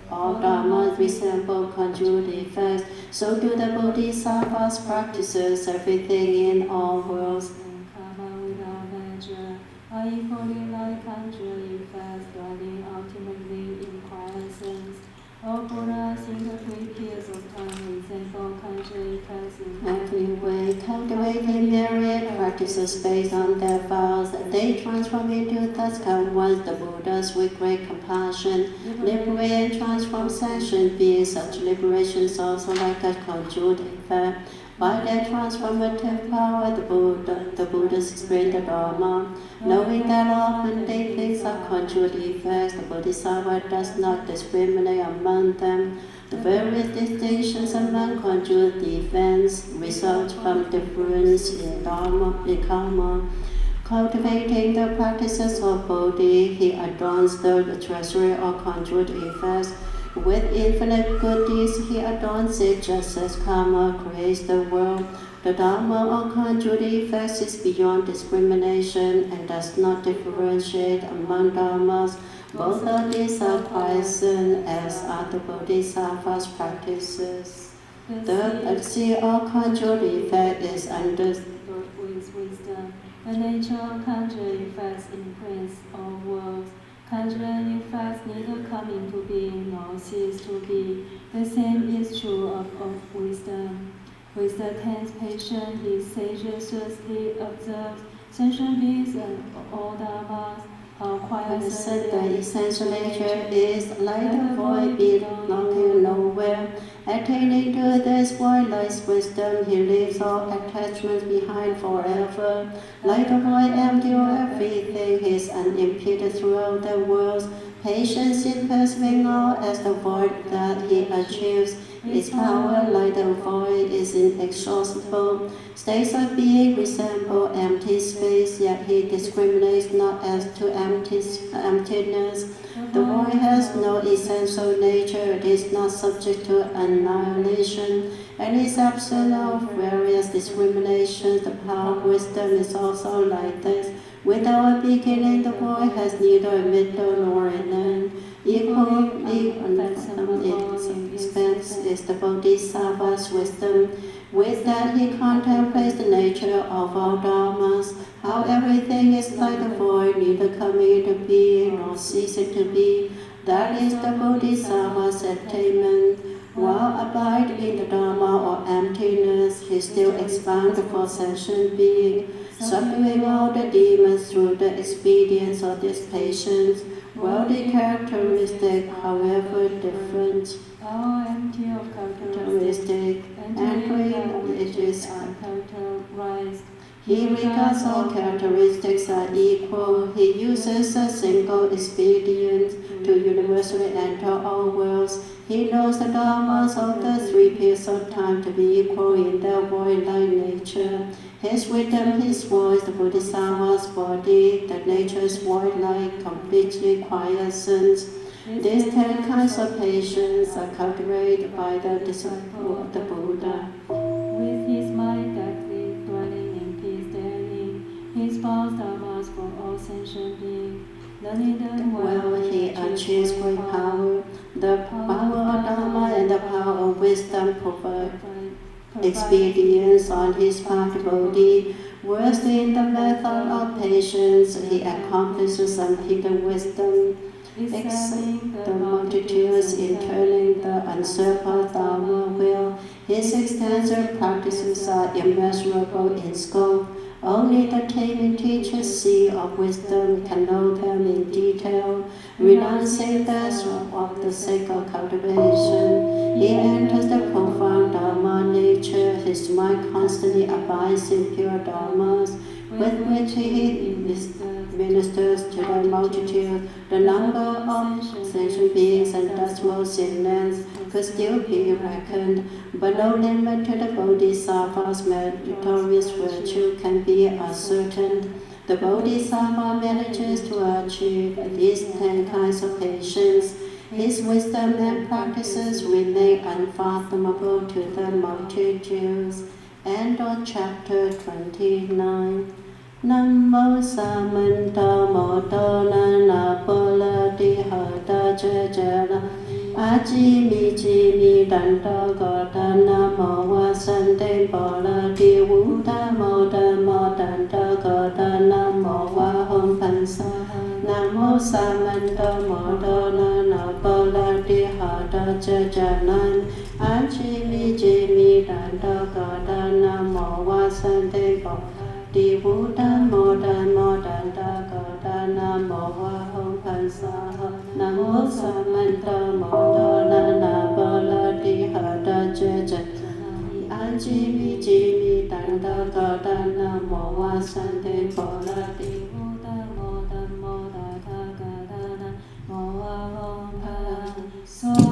all dharmas resemble conjured effects, so do the Bodhisattva's practices, everything in all worlds. Karma without measure are equally like conjured effects, dwelling ultimately in quiescence. All Buddhas in the 3 periods of time resemble conjured effects in every way, cultivating myriad practices based on their vows. They transform into Tathagata ones, the Buddhas with great compassion, liberate and transform sentient beings. Such liberation is also like a conjured effect. By their transformative power, the Buddhas explain the Dharma. Knowing that all mundane things are conjured effects, the Bodhisattva does not discriminate among them. The various distinctions among conjured events result from difference in karma. Cultivating the practices of Bodhi, he adorns the treasury of conjured effects. With infinite good deeds, he adorns it just as karma creates the world. The Dharma of conjured effects is beyond discrimination and does not differentiate among dharmas. Both of these are quiescent, as are the Bodhisattva's practices. The sea of conjured effect is understood with wisdom. The nature of conjured effects imprints all worlds. Conjured effects neither come into being nor cease to be. The same is true of wisdom. With the tense patient, he sagaciously observes sentient beings and all dharmas. How quiescent the essential nature is, like the void belonging nowhere. Attaining to this void lies wisdom, he leaves all attachments behind forever. Like the void empty of everything, he is unimpeded throughout the worlds. Patience in perceiving all as the void that he achieves. Its power, like the void, is inexhaustible. States of being resemble empty space, yet he discriminates not as to emptiness. The void has no essential nature, it is not subject to annihilation, and is absent of various discriminations. The power of wisdom is also like this. Without a beginning, the void has neither a middle nor an end. Equally expense is the Bodhisattva's wisdom. With that, he contemplates the nature of all dharmas, how everything is like the void, neither coming into being nor ceasing to be. That is the Bodhisattva's attainment. While abiding in the Dharma or emptiness, he still expands for sentient being, subduing all the demons through the expedience of this patience. Worldly characteristic, however different, all empty of characteristic, entering it is uncharacterized. He regards all characteristics are equal. He uses a single expedient to universally enter all worlds. He knows the dharmas of the 3 periods of time to be equal in their void-like nature. His wisdom, his voice, the Bodhisattva's body, the nature is void-like, completely quiescent. These 10 kinds of patience are cultivated by the disciple of the Buddha. With his mind actively dwelling in peace daily, he espoused dharmas for all sentient beings. Learning them well, he achieves great power. The power of Dharma and the power of wisdom provide experience on his path to Bodhi. Versed in the method of patience, he accomplishes unhindered wisdom. Except the multitudes in turning the unsurpassed Dharma will, His extensive practices are immeasurable in scope. Only the taming teacher's sea of wisdom can know them in detail. Renouncing the of the sake of cultivation, he enters the profound Dharma nature. His mind constantly abides in pure Dharmas, with which he ministers to the multitude. The number of sentient beings and decimals in length could still be reckoned, but no limit to the Bodhisattva's meritorious virtue can be ascertained. The Bodhisattva manages to achieve these 10 kinds of patience. His wisdom and practices remain unfathomable to the multitudes. End of chapter 29. Namo Samanta Modana Napola Dihata Jajana Ajimi Jimi Danta Gata Namo Wasante Bola Diwuta Moda Modanta Gata Namo Wahom Pansa Namo Samanta Modana Napola Dihata Jajana Ajimi Jimi Danta Gata Namo Wasante Bola Divuta moda moda da gada namo wahom pansaha namo samanta moda na bala dihada jaja ajimi jimi danda gada namo wasante bola divuta moda moda da gada namo wahom pansaha.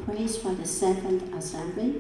Praise for the seventh assembly.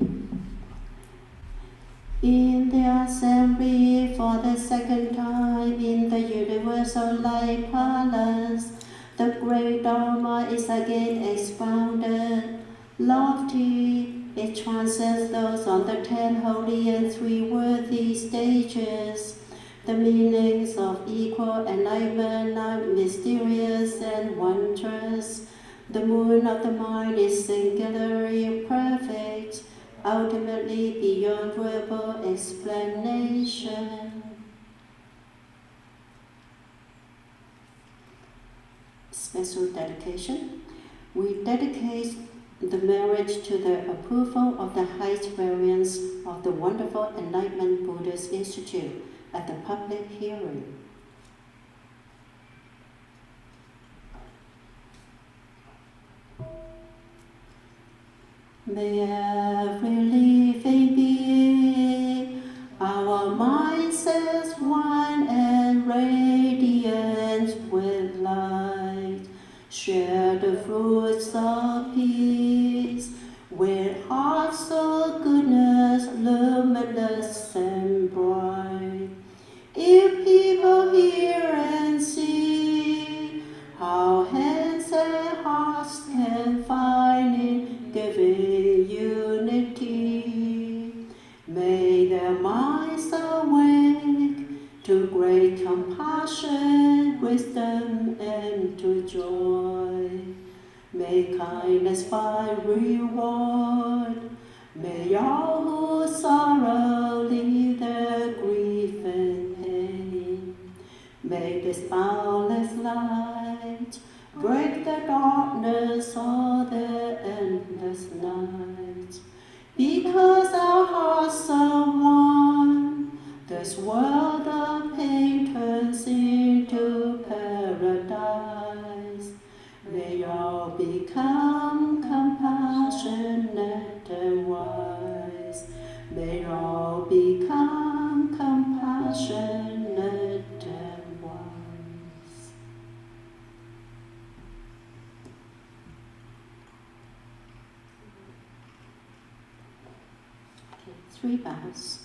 In the assembly for the second time in the universal light palace, the great Dharma is again expounded. Lofty, it transcends those on the 10 holy and 3 worthy stages. The meanings of equal enlightenment are mysterious and wondrous. The moon of the mind is singularly perfect, ultimately beyond verbal explanation. Special dedication. We dedicate the marriage to the approval of the highest variants of the wonderful Enlightenment Buddhist Institute at the public hearing. May every living being, our minds as one and radiant with light, share the fruits of peace, with hearts of goodness, luminous and bright. If people hear and see how hands and hearts can find in giving unity, may their minds awake to great compassion, wisdom, and to joy. May kindness find reward. May all who sorrow leave their grief and pain. May this boundless light break the darkness of the endless night. Because our hearts are one, this world of pain turns into paradise. May all become compassionate and wise. May all become compassionate and wise. Okay, 3 bows.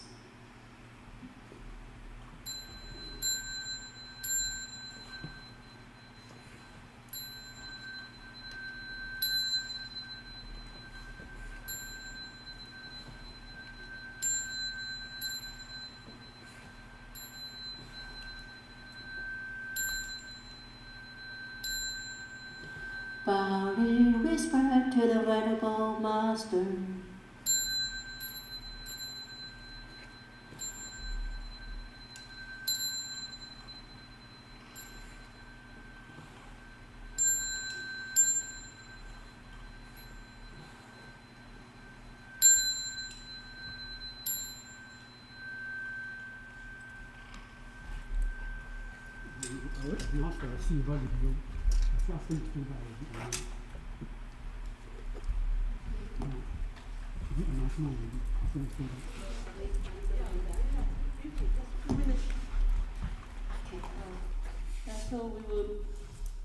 Bow in respect to the Venerable Master. So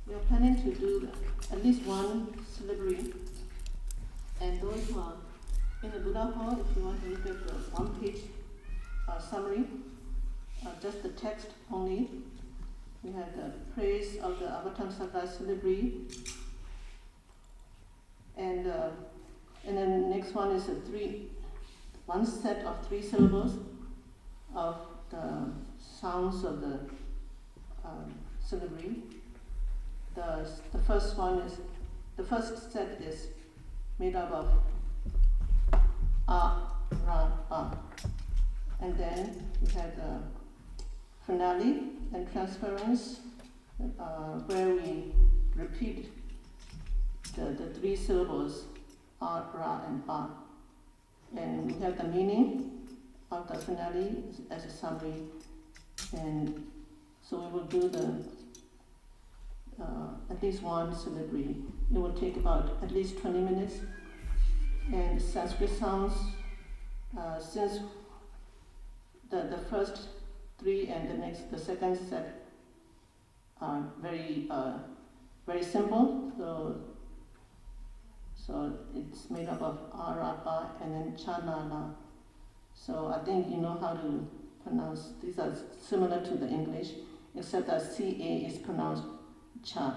we are planning to do at least one syllabary, and those who are in the Buddha Hall, if you want to look at the one-page summary, just the text only. We have the praise of the Avatamsaka syllabary, and then the next one is one set of 3 syllables of the sounds of the syllabary. The first set is made up of a, ra, ba, and then we have the finale and transference, where we repeat the 3 syllables a, ra, and ba, and we have the meaning of the finale as a summary, and so we will do at least one syllabary. It will take about at least 20 minutes. And Sanskrit sounds, since the first 3 and the second set are very simple, so it's made up of arapa and then chanala. So I think you know how to pronounce. These are similar to the English, except that CA is pronounced Chap.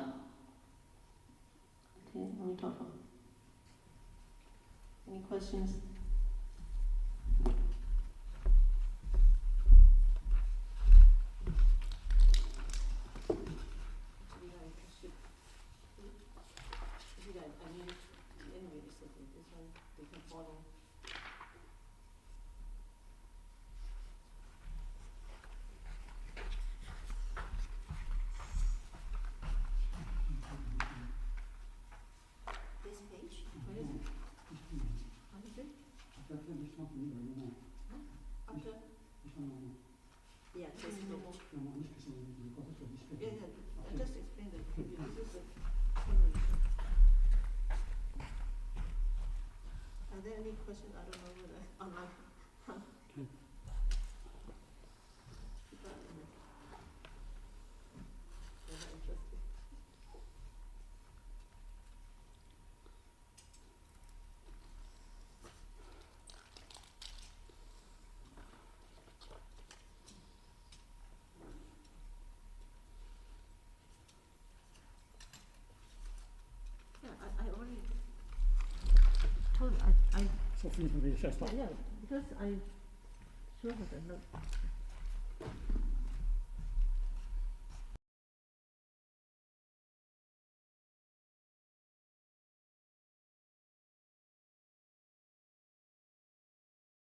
Okay, let me talk about. Any questions? Yeah, this page. I just explained it. This is a summary. Are there any questions? I don't know whether online. I already told I So feel free to share stuff. yeah, because I showed her the note.